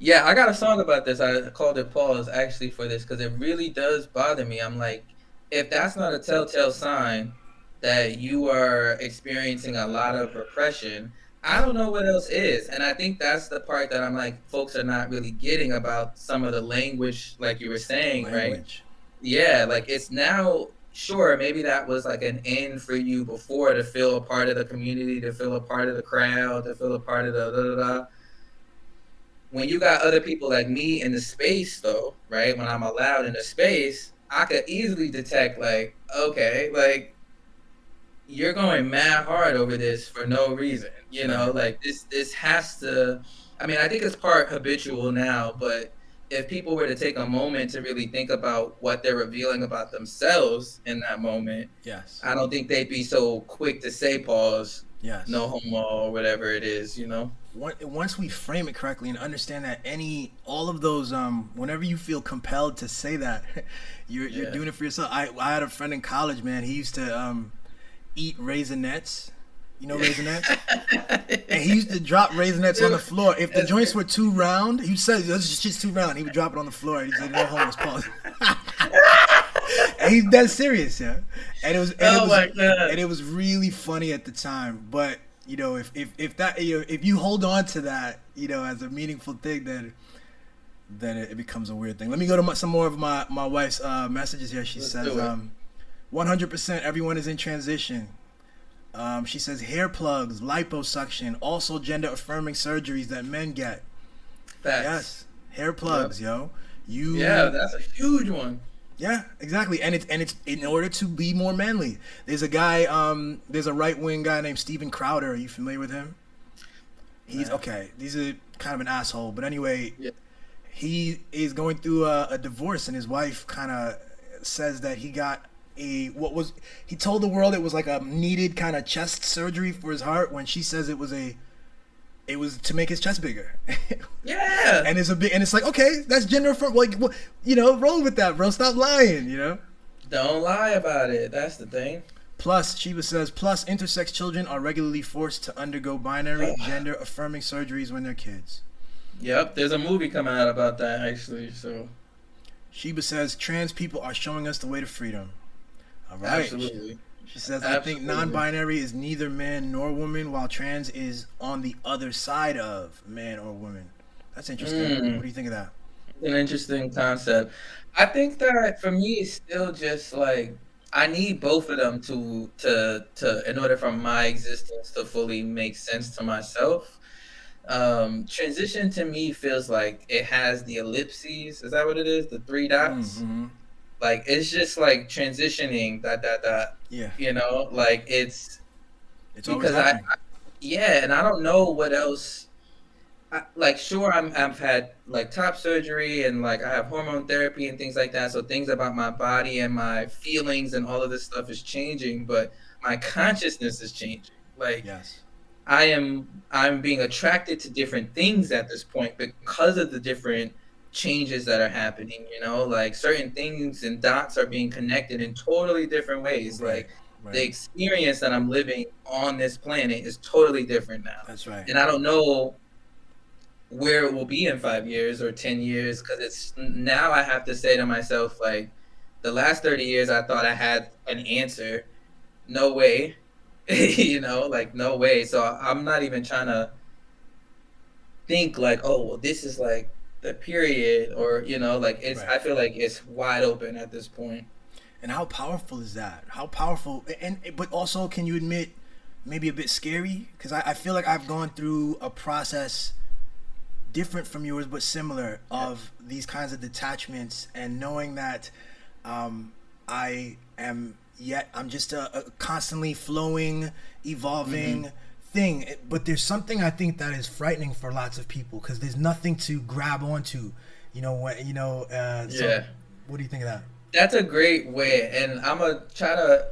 yeah, I got a song about this. I called it Pause actually for this because it really does bother me. I'm like, if that's not a telltale sign that you are experiencing a lot of repression, I don't know what else is. And I think that's the part that I'm like, folks are not really getting about some of the language, like you were saying, right? language. Yeah, like it's now, sure, maybe that was like an end for you before to feel a part of the community, to feel a part of the crowd, to feel a part of the da da da. When you got other people like me in the space, though, right? When I'm allowed in the space, I could easily detect, like, okay, like you're going mad hard over this for no reason, like this has to. I mean, I think it's part habitual now, but if people were to take a moment to really think about what they're revealing about themselves in that moment, Yes. I don't think they'd be so quick to say pause, Yes. no homo, or whatever it is, Once we frame it correctly and understand that all of those, whenever you feel compelled to say that, you're doing it for yourself. I had a friend in college, man. He used to eat Raisinets. Raisinets? And he used to drop Raisinets on the floor. If the joints were too round, he said, "This shit's too round." He would drop it on the floor. And he said, "No homeless pause." And he's dead serious, yeah. And it was, my God. and it was really funny at the time. But if you hold on to that, as a meaningful thing, then it becomes a weird thing. Let me go to some more of my wife's messages here. She says, 100% everyone is in transition. She says hair plugs, liposuction, also gender affirming surgeries that men get. Facts. Yes, hair plugs, yo. Yeah, that's a huge one. Yeah, exactly. And it's in order to be more manly. There's a guy, there's a right-wing guy named Steven Crowder. Are you familiar with him? He's okay. He's a kind of an asshole, but anyway, he is going through a divorce, and his wife kind of says that he got he told the world it was like a needed kind of chest surgery for his heart, when she says it was a it was to make his chest bigger. Yeah. And it's like, okay, that's gender affirm. Like, roll with that, bro. Stop lying. Don't lie about it. That's the thing. Plus, Sheba says, intersex children are regularly forced to undergo binary gender affirming surgeries when they're kids. Yep, there's a movie coming out about that actually. So Sheba says, trans people are showing us the way to freedom. All right. Absolutely. She says, I think non-binary is neither man nor woman, while trans is on the other side of man or woman. That's interesting. What do you think of that? An interesting concept. I think that for me, it's still just like I need both of them to in order for my existence to fully make sense to myself. Transition to me feels like it has the ellipses. Is that what it is? The 3 dots. Mm-hmm. Like it's just like transitioning dot. Yeah. Like it's always because happening. and I don't know what else. Sure, I've had like top surgery and like I have hormone therapy and things like that. So things about my body and my feelings and all of this stuff is changing, but my consciousness is changing. Like Yes. I'm being attracted to different things at this point because of the different changes that are happening. Like certain things and dots are being connected in totally different ways. Right. Like the experience that I'm living on this planet is totally different now. That's right. And I don't know where it will be in 5 years or 10 years, because it's now I have to say to myself, like, the last 30 years I thought I had an answer. No way. Like no way. So I'm not even trying to think like, oh well, this is like the period, or like it's Right. I feel like it's wide open at this point. And how powerful is that? How powerful, but also, can you admit, maybe a bit scary? Because I feel like I've gone through a process different from yours, but similar, of these kinds of detachments, and knowing that I'm just a constantly flowing, evolving thing. But there's something I think that is frightening for lots of people, because there's nothing to grab onto. So what do you think of that? That's a great way, and I'm gonna try to,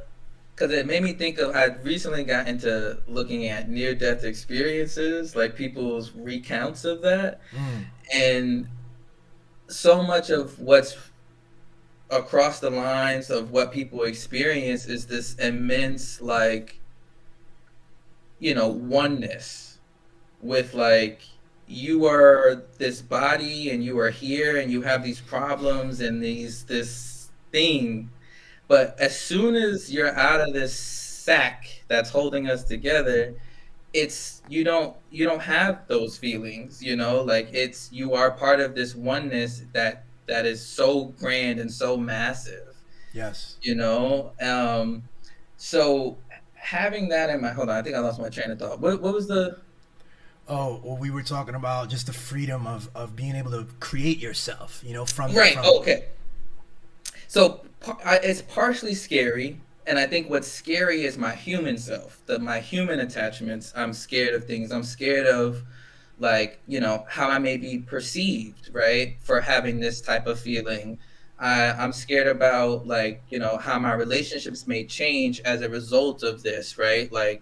because it made me think of, I recently got into looking at near-death experiences, like people's recounts of that, and so much of what's across the lines of what people experience is this immense, like, oneness with, like, you are this body and you are here and you have these problems and this thing, but as soon as you're out of this sack that's holding us together, it's you don't have those feelings, like it's you are part of this oneness that is so grand and so massive. Yes. So having that in my, hold on, I think I lost my train of thought. What was the we were talking about just the freedom of being able to create yourself, from okay. So it's partially scary, and I think what's scary is my human self, my human attachments. I'm scared of things. I'm scared of, like, how I may be perceived, right, for having this type of feeling. I'm scared about, like, how my relationships may change as a result of this, right? Like,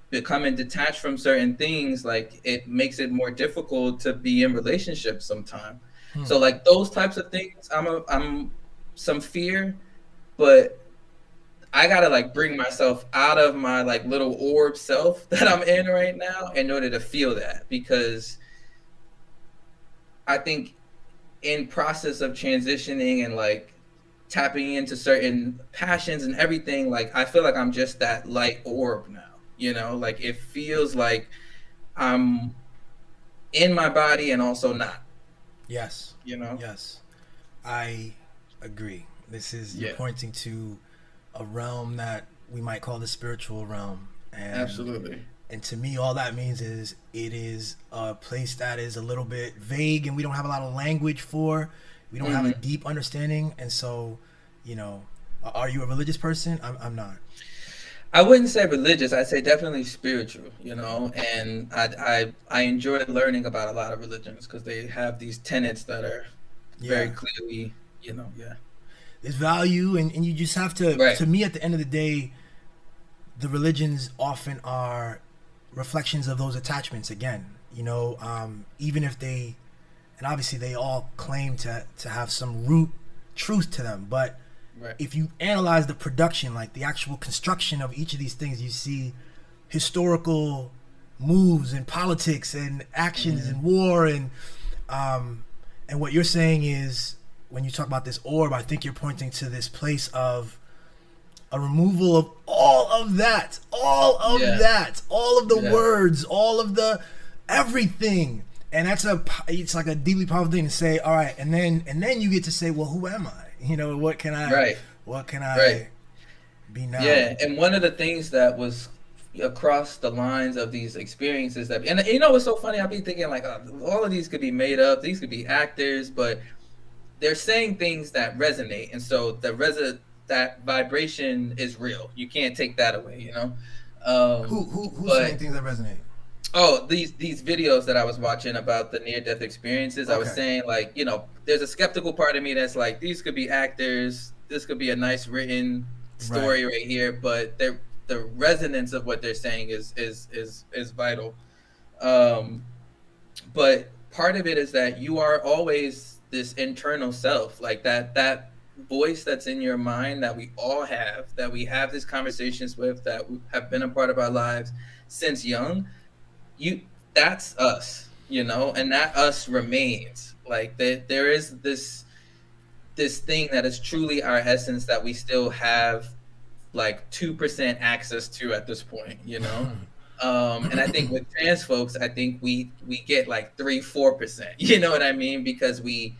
becoming detached from certain things, like, it makes it more difficult to be in relationships sometimes. So like those types of things, I'm some fear, but I gotta like bring myself out of my like little orb self that I'm in right now in order to feel that, because I think in process of transitioning and like tapping into certain passions and everything, like I feel like I'm just that light orb now, like it feels like I'm in my body and also not. Yes. Yes. I agree. You're pointing to a realm that we might call the spiritual realm. And, absolutely. And to me, all that means is it is a place that is a little bit vague and we don't have a lot of language for. We don't have a deep understanding. And so, are you a religious person? I'm not. I wouldn't say religious. I'd say definitely spiritual, and I enjoy learning about a lot of religions because they have these tenets that are very clearly, There's value, and you just have to, to me, at the end of the day, the religions often are reflections of those attachments again. Even if they, and obviously they all claim to have some root truth to them, but Right. if you analyze the production, like the actual construction of each of these things, you see historical moves and politics and actions and war and what you're saying is, when you talk about this orb, I think you're pointing to this place of a removal of all of that, all of the words, all of the everything. And it's like a deeply powerful thing to say, all right, and then you get to say, well, who am I? What can I be now? Yeah, and one of the things that was across the lines of these experiences and what's so funny, I'll be thinking like, all of these could be made up, these could be actors, but they're saying things that resonate, and so that vibration is real. You can't take that away, Who's saying things that resonate? Oh, these videos that I was watching about the near-death experiences, Okay. I was saying, like, there's a skeptical part of me that's like, these could be actors, this could be a nice written story right here, but the resonance of what they're saying is vital. But part of it is that you are always this internal self, like that voice that's in your mind that we all have, that we have these conversations with, that have been a part of our lives since young. That's us, and that us remains. Like there is this thing that is truly our essence that we still have like 2% access to at this point, and I think with trans folks, I think we get like 3-4%, you know what I mean? Because we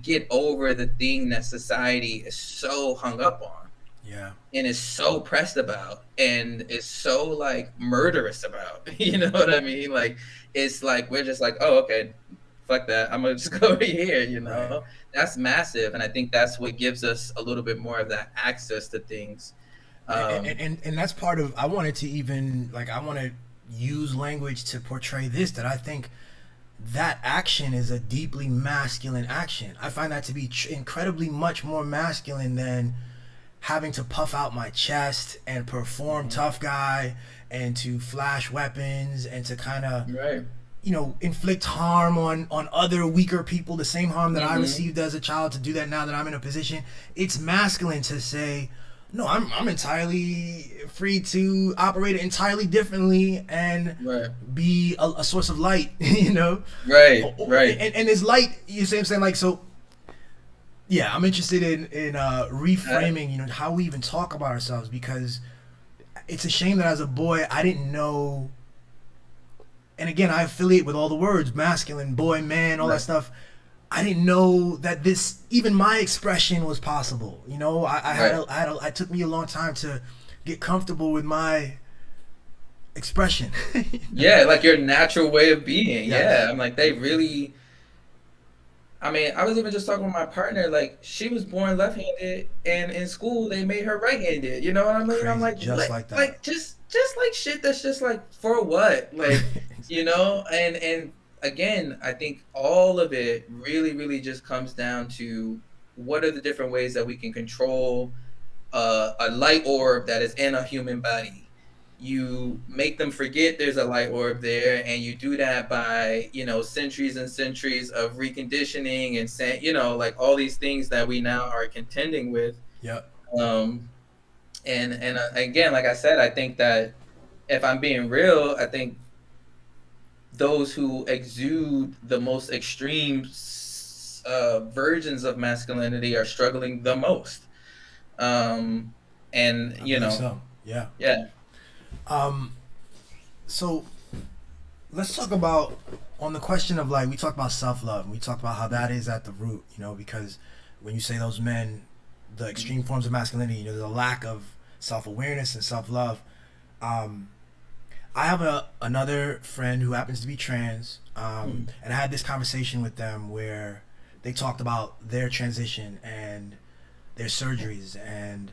get over the thing that society is so hung up on. Yeah. And is so pressed about and is so like murderous about, you know what I mean? Like, it's like, we're just like, oh, okay, fuck that, I'm gonna just go over here, Right. That's massive. And I think that's what gives us a little bit more of that access to things. And that's part of, I wanted to use language to portray this, that I think that action is a deeply masculine action. I find that to be incredibly much more masculine than having to puff out my chest and perform tough guy and to flash weapons and to kind of inflict harm on other weaker people, the same harm that I received as a child, to do that now that I'm in a position. It's masculine to say, no, I'm entirely free to operate entirely differently and be a source of light, Right. And this light, you see what I'm saying? Like, so yeah, I'm interested in reframing, how we even talk about ourselves, because it's a shame that as a boy I didn't know. And again, I affiliate with all the words, masculine, boy, man, all that stuff. I didn't know that even my expression was possible. It took me a long time to get comfortable with my expression. Yeah, like your natural way of being. Yeah. I'm like, they really. I mean, I was even just talking with my partner, like, she was born left-handed, and in school they made her right-handed. You know what I mean? Crazy, I'm like, just like that. Like, just like shit that's just like, for what? Like, and again, I think all of it really, really just comes down to what are the different ways that we can control a light orb that is in a human body. You make them forget there's a light orb there, and you do that by, centuries and centuries of reconditioning and saying, like all these things that we now are contending with. Yeah. And again, like I said, I think that if I'm being real, I think those who exude the most extreme versions of masculinity are struggling the most. And so. Yeah. So let's talk about, on the question of, like, we talked about self-love, and we talked about how that is at the root, because when you say those men, the extreme forms of masculinity, there's a lack of self-awareness and self-love. I have another friend who happens to be trans, and I had this conversation with them where they talked about their transition and their surgeries, and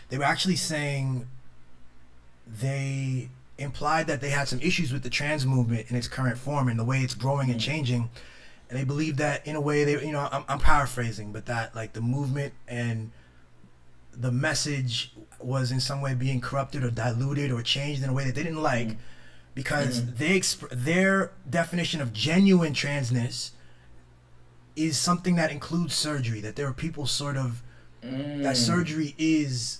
they were actually saying they implied that they had some issues with the trans movement in its current form and the way it's growing and changing, and they believe that in a way they, I'm paraphrasing, but that like the movement and the message was in some way being corrupted or diluted or changed in a way that they didn't like, because their definition of genuine transness is something that includes surgery. That there are people sort of that surgery is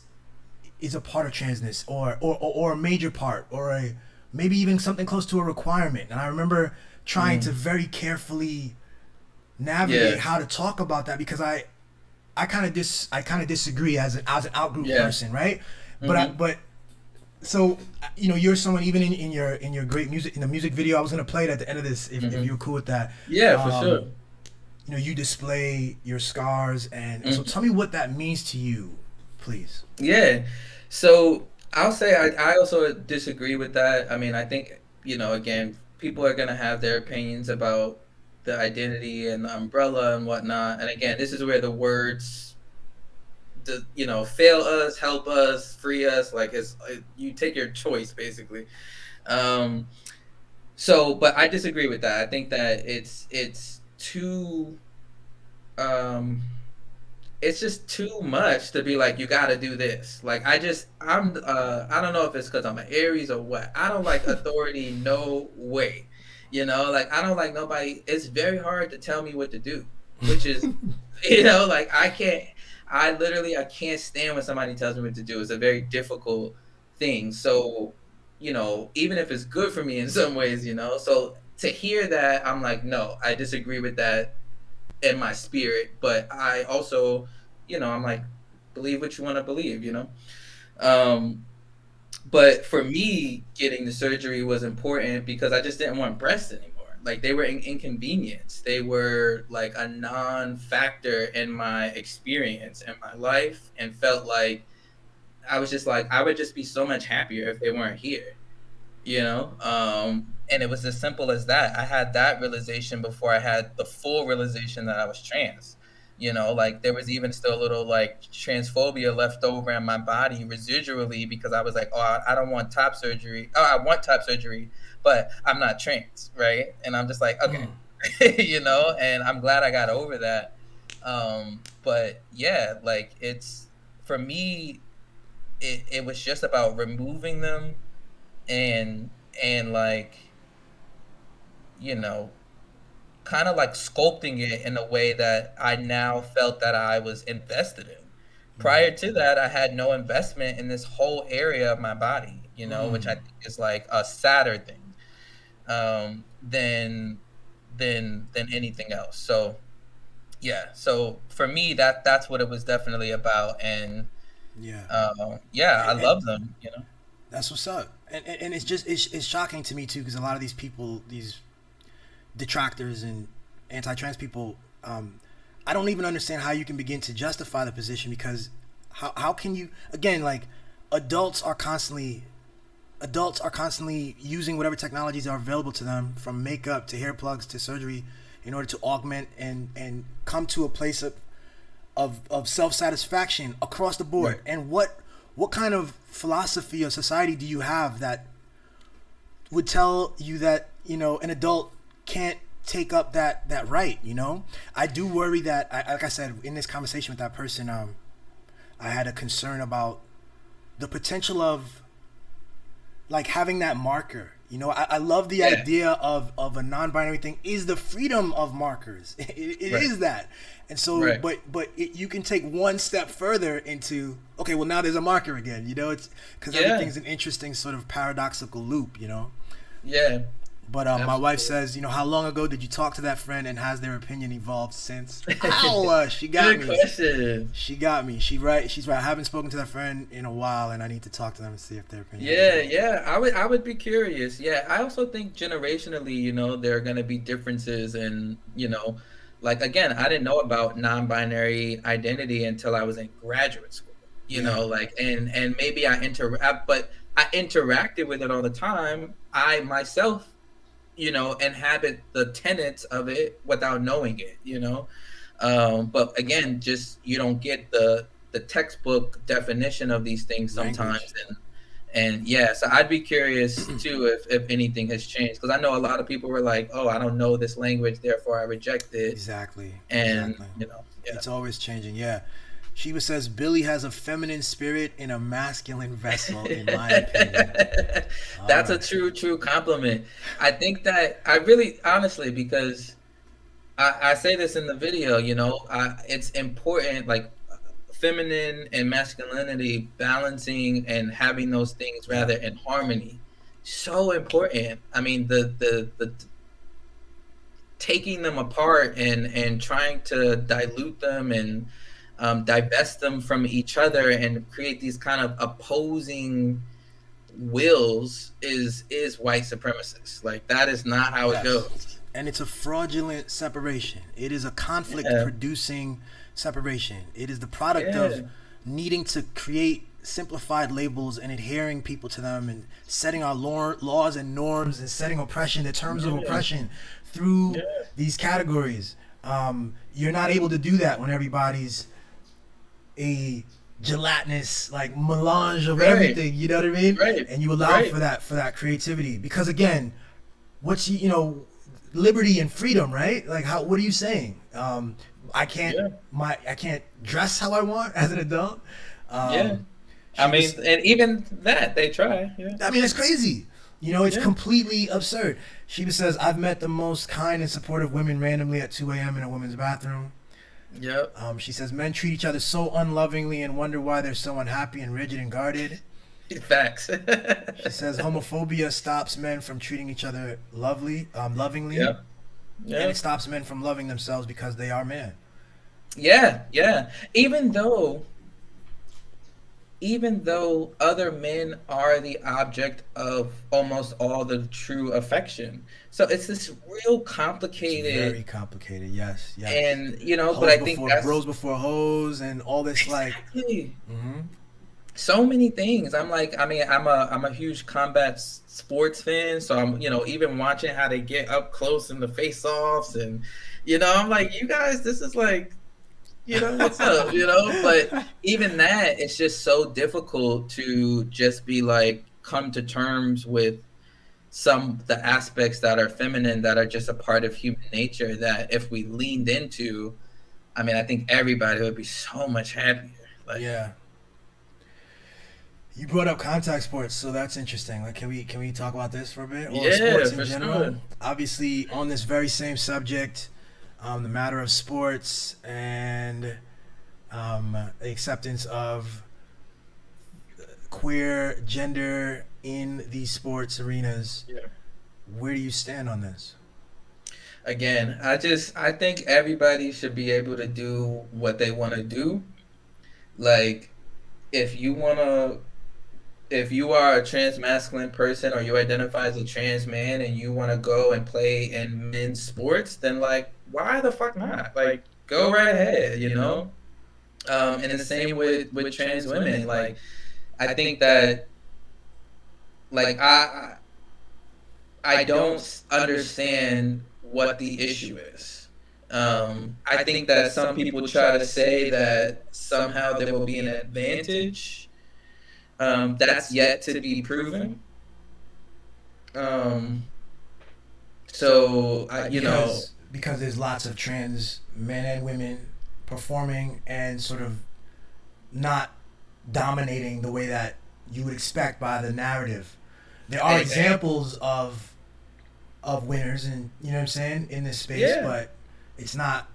a part of transness, or a major part, or a maybe even something close to a requirement. And I remember trying to very carefully navigate how to talk about that, because I kind of disagree as an out-group person, right? But so you're someone, even in your great music, in the music video I was gonna play it at the end of this, if you're cool with that. Yeah, for sure. You display your scars, and so tell me what that means to you, please. Yeah, so I'll say I also disagree with that. I mean, I think again, people are gonna have their opinions about the identity and the umbrella and whatnot. And again, this is where the words, fail us, help us, free us, like you take your choice basically. So, but I disagree with that. I think that it's too, it's just too much to be like, you got to do this. Like, I don't know if it's because I'm an Aries or what. I don't like authority. No way. Like, I don't like nobody. It's very hard to tell me what to do, which is, like, I can't stand when somebody tells me what to do. It's a very difficult thing. So, even if it's good for me in some ways, so to hear that, I'm like, no, I disagree with that in my spirit. But I also, I'm like, believe what you want to believe, But for me, getting the surgery was important because I just didn't want breasts anymore. Like, they were an inconvenience. They were like a non-factor in my experience in my life, and felt like I was just like, I would just be so much happier if they weren't here, and it was as simple as that. I had that realization before I had the full realization that I was trans. Like, there was even still a little like transphobia left over in my body residually, because I was like, oh, I don't want top surgery. Oh, I want top surgery, but I'm not trans, right? And I'm just like, okay, and I'm glad I got over that. But yeah, like, it's, for me, it was just about removing them and like, kind of like sculpting it in a way that I now felt that I was invested in. Prior to that, I had no investment in this whole area of my body, which I think is like a sadder thing than anything else. So yeah, so for me, that's what it was definitely about. And I love them. That's what's up. And it's just it's shocking to me too, because a lot of these people, these detractors and anti-trans people, I don't even understand how you can begin to justify the position, because how can you, again, like, adults are constantly using whatever technologies are available to them, from makeup to hair plugs to surgery, in order to augment and come to a place of self-satisfaction across the board. Right. And what kind of philosophy or society do you have that would tell you that an adult can't take up that right? I do worry that, like I said in this conversation with that person, I had a concern about the potential of, like, having that marker. I love the idea of a non-binary thing is the freedom of markers. It right. is that. And so, right. but you can take one step further into, okay, well, now there's a marker again, it's because everything's an interesting sort of paradoxical loop, Yeah. But my wife says, how long ago did you talk to that friend, and has their opinion evolved since? Ow, she got me. Good question. She got me. She's right. I haven't spoken to that friend in a while, and I need to talk to them and see if their opinion. Yeah. I would be curious. Yeah, I also think generationally, there are going to be differences, and like, again, I didn't know about non-binary identity until I was in graduate school. Like, and maybe but I interacted with it all the time. I myself, inhabit the tenets of it without knowing it, but again, just, you don't get the textbook definition of these things sometimes. And yeah, so I'd be curious too if anything has changed, because I know a lot of people were like, oh, I don't know this language, therefore I reject it. Exactly. And it's always changing. Yeah. Sheba says Billy has a feminine spirit in a masculine vessel, in my opinion. That's a true compliment. I think that I really honestly, because I say this in the video, it's important, like feminine and masculinity, balancing and having those things rather in harmony. So important. I mean, the taking them apart and trying to dilute them and divest them from each other and create these kind of opposing wills is white supremacist. Like, that is not how it goes. And it's a fraudulent separation. It is a conflict producing separation. It is the product of needing to create simplified labels and adhering people to them and setting our laws and norms and setting oppression, the terms of oppression through these categories. You're not able to do that when everybody's a gelatinous like melange of everything, you know what I mean? Right. And you allow for that creativity, because again, what's liberty and freedom, right? Like, what are you saying? I can't dress how I want as an adult. I mean, and even that they try. I mean, it's crazy. It's completely absurd. Sheba says, I've met the most kind and supportive women randomly at 2 a.m. in a women's bathroom. Yep. She says, men treat each other so unlovingly and wonder why they're so unhappy and rigid and guarded. Facts. She says, homophobia stops men from treating each other lovingly. Yep. And it stops men from loving themselves because they are men. Yeah. Even though other men are the object of almost all the true affection. So it's this real complicated. It's very complicated, yes. And, but I think that's... Bros before hoes and all this, exactly. So many things. I'm a huge combat sports fan. So I'm, even watching how they get up close in the face-offs and, I'm like, you guys, this is like, what's up, but even that, it's just so difficult to just be like, come to terms with the aspects that are feminine, that are just a part of human nature, that if we leaned into, I think everybody would be so much happier. Like, you brought up contact sports, so that's interesting. Like, can we talk about this for a bit? Or sports in general? Sure. Obviously, on this very same subject, the matter of sports and the acceptance of queer gender in these sports arenas. Where do you stand on this? Again, I think everybody should be able to do what they want to do. Like, if you are a trans masculine person, or you identify as a trans man and you want to go and play in men's sports, then like, why the fuck not? Like, go right ahead, And the same with trans women. Like, I think that, like, I don't understand what the issue is. I think that some people try to say that somehow there will be an advantage. That's yet to be proven. Because there's lots of trans men and women performing and sort of not dominating the way that you would expect by the narrative. There are examples of winners, and you know what I'm saying, in this space, but it's not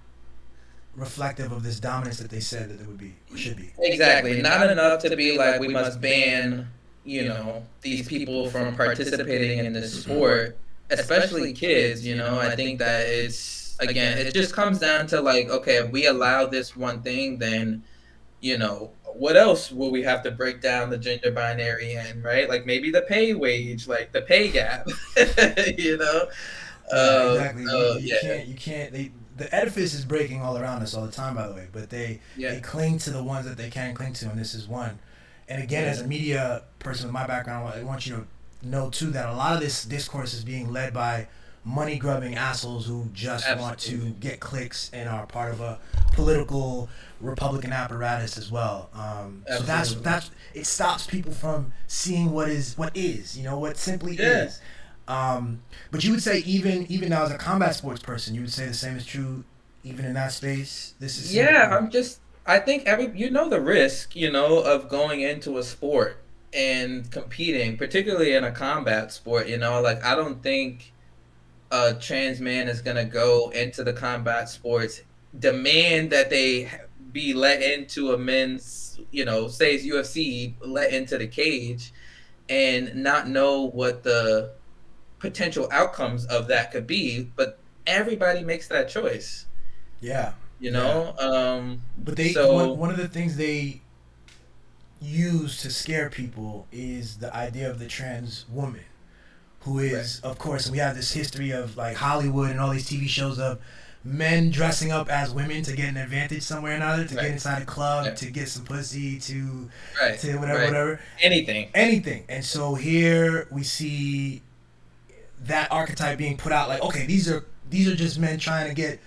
reflective of this dominance that they said that it would be, or should be. Exactly. Not enough to be like, we must ban, these people from participating in this sport, especially kids, I think that it's, again, it just comes down to like, okay, if we allow this one thing, then, what else will we have to break down the gender binary in, right? Like, maybe the pay wage, like the pay gap, Exactly. You can't, the edifice is breaking all around us all the time, by the way, but they cling to the ones that they can cling to, and this is one. And again, as a media person with my background, I want you to know too that a lot of this discourse is being led by money-grubbing assholes who just want to get clicks and are part of a political Republican apparatus as well. So that's it stops people from seeing what simply is. But you would say even now as a combat sports person, you would say the same is true even in that space. This is I think the risk, of going into a sport and competing, particularly in a combat sport, like I don't think a trans man is gonna go into the combat sports, demand that they be let into a men's, say it's UFC, let into the cage, and not know what the potential outcomes of that could be. But everybody makes that choice, Yeah, you yeah. know. But So one of the things they use to scare people is the idea of the trans woman, who right, is, of course, we have this history of like Hollywood and all these TV shows of men dressing up as women to get an advantage somewhere or another, to get right, inside a club, right, to get some pussy, right, to whatever, right. whatever, Anything, anything. And so here we see that archetype being put out like, okay, these are just men trying to get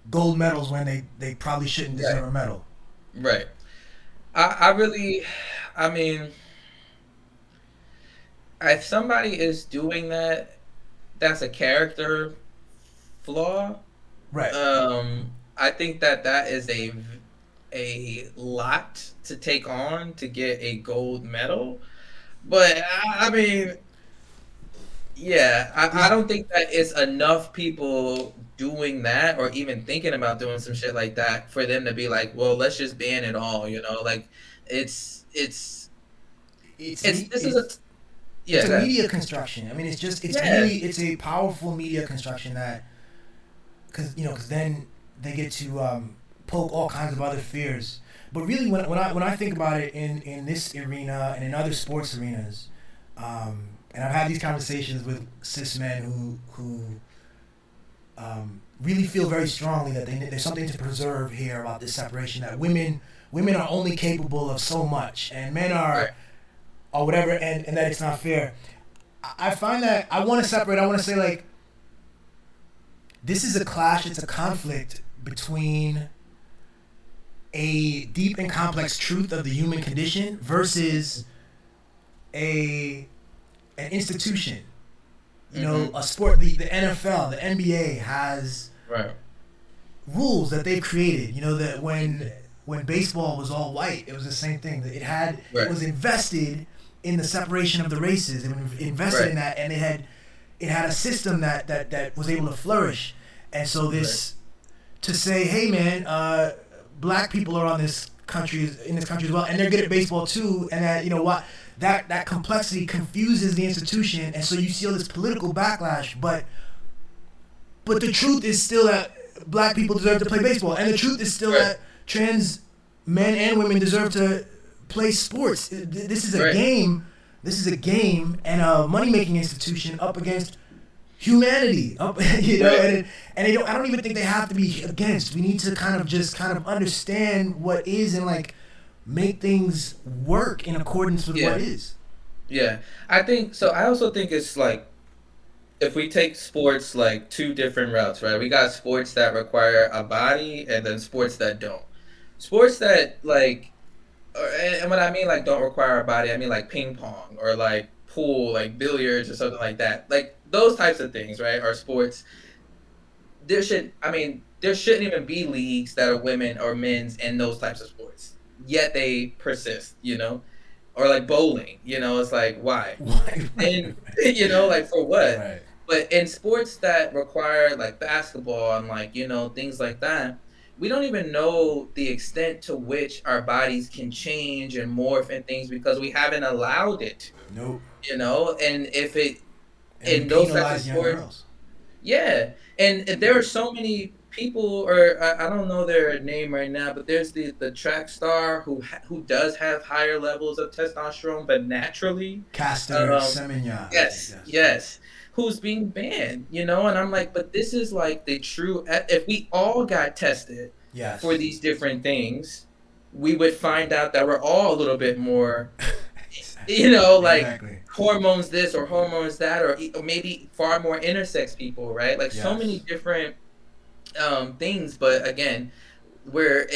gold medals when they probably shouldn't right, deserve a medal. right. I really, I mean, if somebody is doing that, that's a character flaw. Right. I think that is a lot to take on to get a gold medal. But I mean, yeah, I Is don't think that it's enough people doing that or even thinking about doing some shit like that for them to be like, well, let's just ban it all, Like it's it's it's it's me this is a it's yeah, a go ahead. media construction. I mean, Yeah, it's a powerful media construction that because then they get to poke all kinds of other fears. But really, when I think about it in this arena and in other sports arenas, and I've had these conversations with cis men who really feel very strongly that there's something to preserve here about this separation, that women are only capable of so much and men right, are or whatever, and that it's not fair. I find that I want to separate. I want to say like this is a clash. It's a conflict between a deep and complex truth of the human condition versus a an institution. mm-hmm, A sport. The NFL, the NBA has right, rules that they've created. That when baseball was all white, it was the same thing. It right, was invested in the separation of the races. It was invested right, in that, and it had a system that was able to flourish. And so right, this to say, hey man, black people are on this country in this country as well, and they're good at baseball too, and that what that complexity confuses the institution, and so you see all this political backlash, but the truth is still that black people deserve to play baseball, and the truth is still right, that trans men and women deserve to play sports. This is a right. game. This is a game and a money making institution up against humanity. Right. And I don't even think they have to be against. We need to kind of understand what is and like make things work in accordance with what Yeah, is. yeah. I think so. I also think it's like if we take sports like two different routes, right? We got sports that require a body and then sports that don't. Sports that like, and what I mean like don't require a body, I mean like ping pong or like pool, like billiards or something like that. Like those types of things, right? Are sports. There shouldn't even be leagues that are women or men's in those types of sports. Yet they persist, Or like bowling, it's like why? Right, And right, like for what? right. But in sports that require like basketball and like, things like that, we don't even know the extent to which our bodies can change and morph and things because we haven't allowed it to, Nope. and if it And we in those types of penalize young sports, girls. yeah. And there are so many people, or I don't know their name right now, but there's the track star who does have higher levels of testosterone, but naturally. Caster Um, Semenya, I think yes, yes. yes. Who's being banned, And I'm like, but this is like the true. If we all got tested for Yes. these different things, we would find out that we're all a little bit more, like Exactly. hormones this or hormones that, or maybe far more intersex people, right? Like so many Yes. different things. But again, where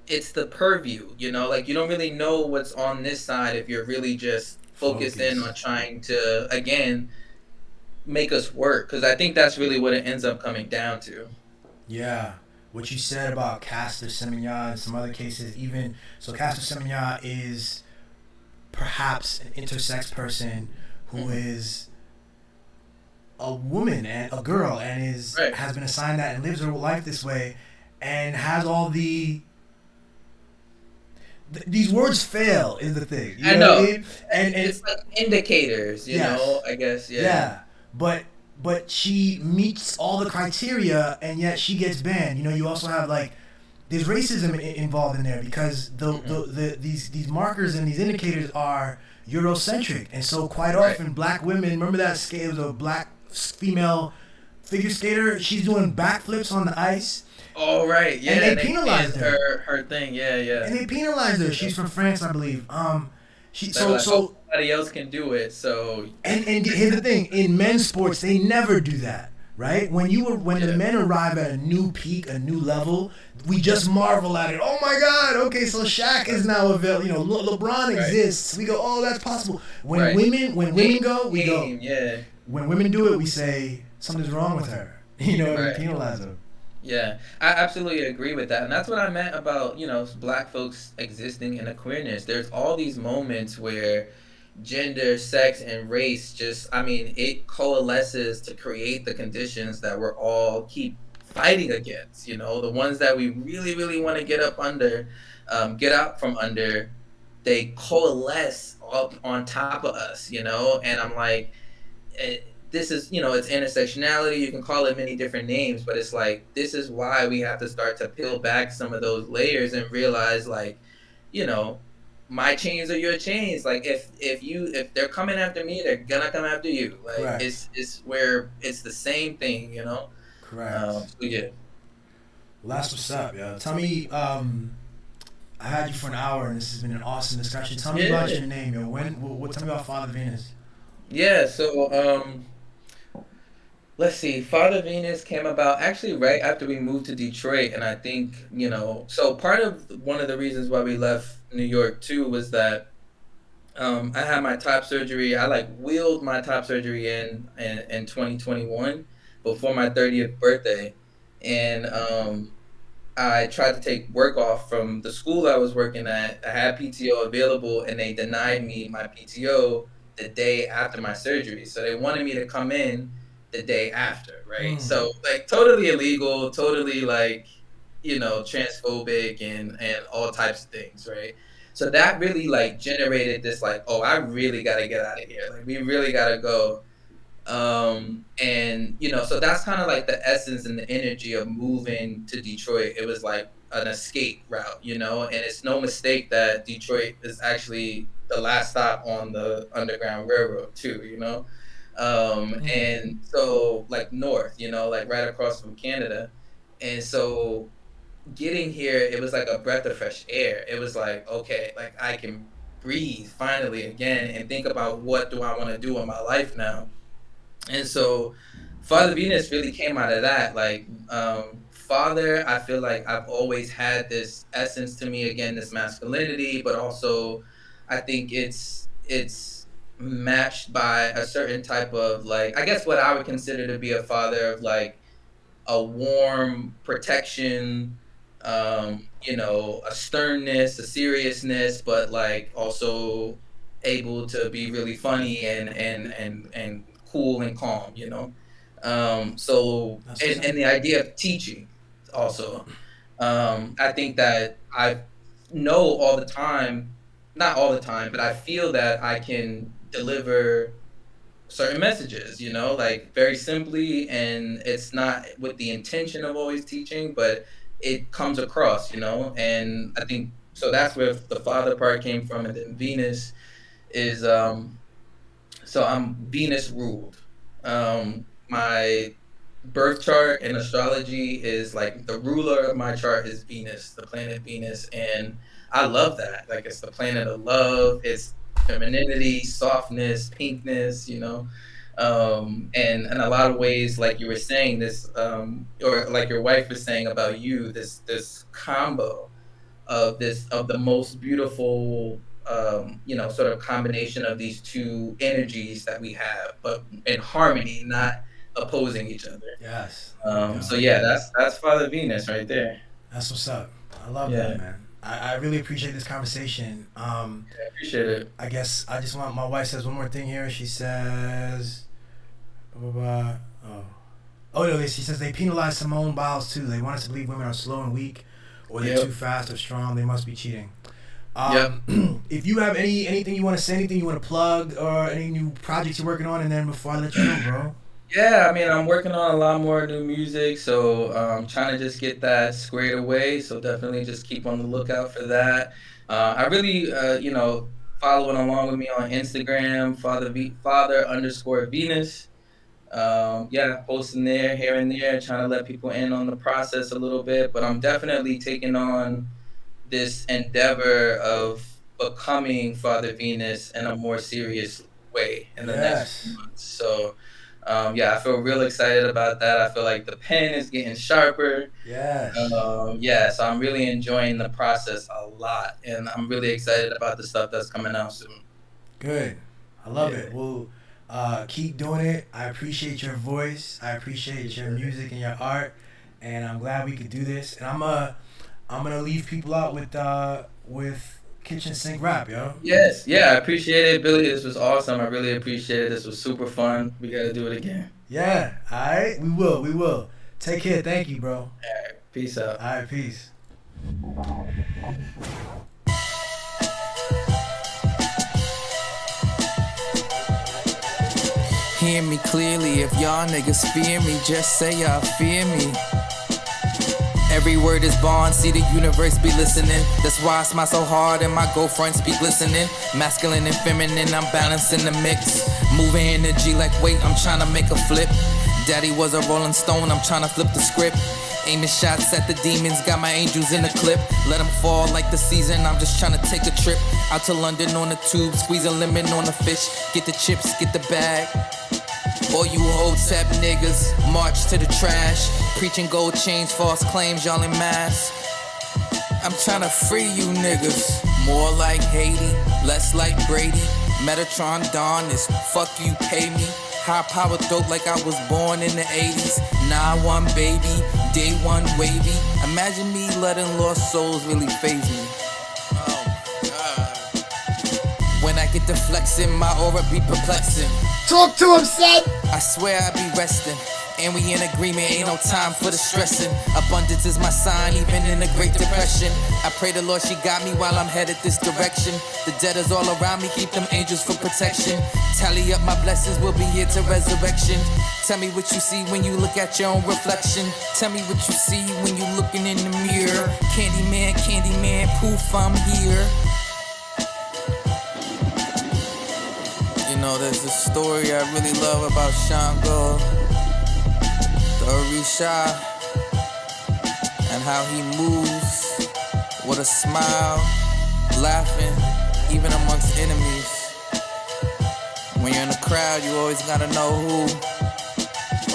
it's the purview, like you don't really know what's on this side if you're really just focused in on Focus. trying to again make us work, because I think that's really what it ends up coming down to. Yeah. what you said about Castor Semenya and some other cases, even so, Castor Semenya is perhaps an intersex person who is a woman and a girl and has been assigned that and lives her life this way and has all these words fail is the thing. You know what I mean? And it's like indicators, you know, I guess. Yeah. But she meets all the criteria and yet she gets banned. You know, you also have like there's racism involved in there because these markers and these indicators are Eurocentric, and so quite often black women, remember that skate was a black female figure skater, she's doing backflips on the ice. Oh right, yeah. And they penalized her thing, yeah. And they penalized her. She's from France, I believe. So somebody else can do it. So and here's the thing: in men's sports, they never do that, right? When the men arrive at a new peak, a new level, we just marvel at it. Oh my God! Okay, so Shaq is now available. You know, LeBron exists. We go, oh, that's possible. When women go, we go. Yeah. When women do it, we say something's wrong with her. You know, we penalize them. Yeah, I absolutely agree with that. And that's what I meant about, you know, black folks existing in a queerness. There's all these moments where gender, sex, and race it coalesces to create the conditions that we're all keep fighting against, you know, the ones that we really, really want to get out from under, they coalesce up on top of us, you know, and I'm like, this is, you know, it's intersectionality. You can call it many different names, but it's like, this is why we have to start to peel back some of those layers and realize, like, you know, my chains are your chains. Like, if they're coming after me, they're gonna come after you. Like, it's where it's the same thing, you know. Correct. So yeah. Well, that's what's up, yo. Tell me, I had you for an hour, and this has been an awesome discussion. Tell me about your name, yo. Tell me about Father Venus. Yeah. So let's see. Father Venus came about actually right after we moved to Detroit, and I think, you know, so one of the reasons why we left New York too was that I had my top surgery. I wheeled my top surgery in 2021 before my 30th birthday, and I tried to take work off from the school I was working at. I had PTO available, and they denied me my PTO the day after my surgery. So they wanted me to come in the day after, right? So like totally illegal, totally like, you know, transphobic and all types of things, right? So that really like generated this like, oh, I really gotta get out of here. Like we really gotta go. And you know, so that's kind of like the essence and the energy of moving to Detroit. It was like an escape route, you know, and it's no mistake that Detroit is actually the last stop on the Underground Railroad too, you know. And so like north, you know, like right across from Canada. And so getting here, it was like a breath of fresh air. It was like, okay, like I can breathe finally again and think about what do I want to do in my life now. And so Father Venus really came out of that. Like, Father, I feel like I've always had this essence to me, again, this masculinity, but also I think it's matched by a certain type of like, I guess what I would consider to be a father of like a warm protection, you know, a sternness, a seriousness, but like also able to be really funny and cool and calm, you know. So and the idea of teaching also. I think that I know all the time, not all the time, but I feel that I can deliver certain messages, you know, like very simply, and it's not with the intention of always teaching, but it comes across, you know. And I think so that's where the father part came from. And then Venus is so I'm Venus ruled. My birth chart in astrology is like the ruler of my chart is Venus, the planet Venus, and I love that. Like it's the planet of love, it's femininity, softness, pinkness, you know. And in a lot of ways, like you were saying, this or like your wife was saying about you, this combo of the most beautiful you know, sort of combination of these two energies that we have, but in harmony, opposing each other. Yes. So yeah, that's Father Venus right there. That's what's up. I love Yeah. that, man. I really appreciate this conversation. I appreciate it. I guess I just want, my wife says one more thing here. She says, she says they penalize Simone Biles too. They want us to believe women are slow and weak, or they're too fast or strong. They must be cheating. If you have anything you want to say, anything you want to plug, or any new projects you're working on, and then before I let you know, bro. Yeah, I mean, I'm working on a lot more new music, so I'm trying to just get that squared away. So definitely just keep on the lookout for that. I really, following along with me on Instagram, Father_Venus. Posting there, here and there, trying to let people in on the process a little bit. But I'm definitely taking on this endeavor of becoming Father Venus in a more serious way in the next few months. So, I feel real excited about that. I feel like the pen is getting sharper. So I'm really enjoying the process a lot, and I'm really excited about the stuff that's coming out soon. Good. I love it. Well, keep doing it. I appreciate your voice. I appreciate your music and your art, and I'm glad we could do this. And I'm gonna leave people out with kitchen sink rap, yo. Yes, yeah, I appreciate it, Billy. This was awesome. I really appreciate it. This was super fun. We gotta do it again. Yeah, all right. We will. Take care. Thank you, bro. All right, peace out. All right, peace. Hear me clearly, if y'all niggas fear me, just say y'all fear me. Every word is bond, see the universe be listening. That's why I smile so hard and my girlfriends be glistening. Masculine and feminine, I'm balancing the mix. Moving energy like weight, I'm trying to make a flip. Daddy was a rolling stone, I'm trying to flip the script. Aiming shots at the demons, got my angels in the clip. Let them fall like the season, I'm just trying to take a trip. Out to London on the tube, squeeze a lemon on the fish. Get the chips, get the bag. All you ho-tep niggas, march to the trash. Preaching gold chains, false claims, y'all in mass. I'm tryna free you niggas. More like Haiti, less like Brady. Metatron Dawn is fuck you pay me. High power dope like I was born in the 80s. 9-1 baby, day one wavy. Imagine me letting lost souls really faze me. When I get to flexing, my aura be perplexing. Talk to him, son. I swear I be resting. And we in agreement, ain't no time for the stressing. Abundance is my sign, even in the Great Depression. I pray the Lord she got me while I'm headed this direction. The dead is all around me, keep them angels for protection. Tally up my blessings, we'll be here to resurrection. Tell me what you see when you look at your own reflection. Tell me what you see when you looking in the mirror. Candyman, poof, I'm here. You know, there's a story I really love about Shango, the Orisha, and how he moves with a smile, laughing, even amongst enemies. When you're in a crowd, you always gotta know who.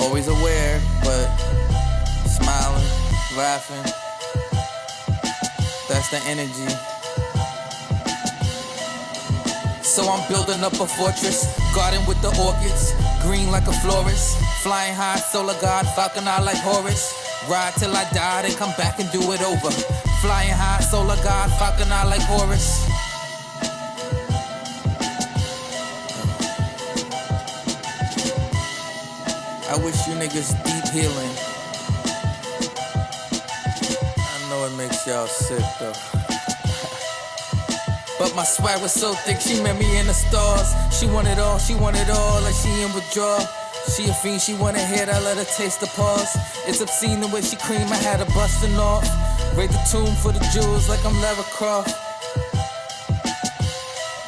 Always aware, but smiling, laughing. That's the energy. So I'm building up a fortress, garden with the orchids, green like a florist, flying high, solar god, falcon eye like Horus. Ride till I die, then come back and do it over. Flying high, solar god, falcon eye like Horus. I wish you niggas deep healing. I know it makes y'all sick though. But my swag was so thick, she met me in the stars. She want it all, like she in withdrawal. She a fiend, she want to hit, I let her taste the pause. It's obscene the way she cream, I had her busting off. Raid the tomb for the jewels like I'm Lara Croft.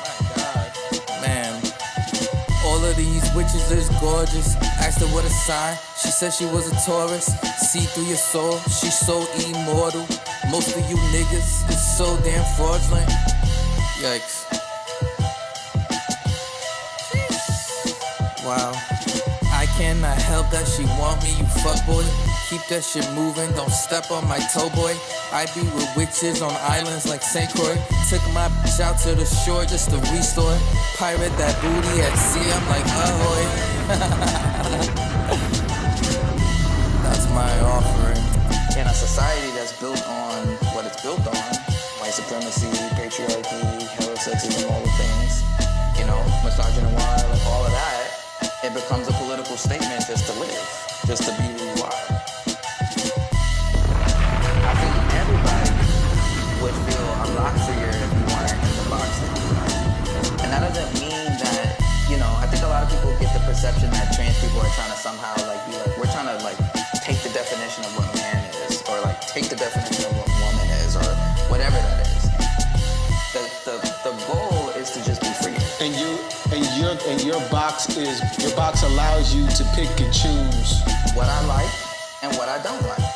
My God, man. All of these witches is gorgeous. Asked her what a sign, she said she was a Taurus. See through your soul, she's so immortal. Most of you niggas is so damn fraudulent. Yikes. Wow. I cannot help that she want me, you fuckboy. Keep that shit moving, don't step on my toe boy. I be with witches on islands like St. Croix. Took my bitch out to the shore just to restore. Pirate that booty at sea, I'm like ahoy. supremacy, patriarchy, heterosexism, all the things, you know, misogyny, like all of that, it becomes a political statement just to live, just to be who you are. I think everybody would feel a lot freer if you weren't in the box that you are. And that doesn't mean that, you know, I think a lot of people get the perception that trans people are trying to somehow like be like, we're trying to like take the definition of what man is, or like take the definition of what woman is, or whatever that is. The goal is to just be free. And your box allows you to pick and choose what I like and what I don't like.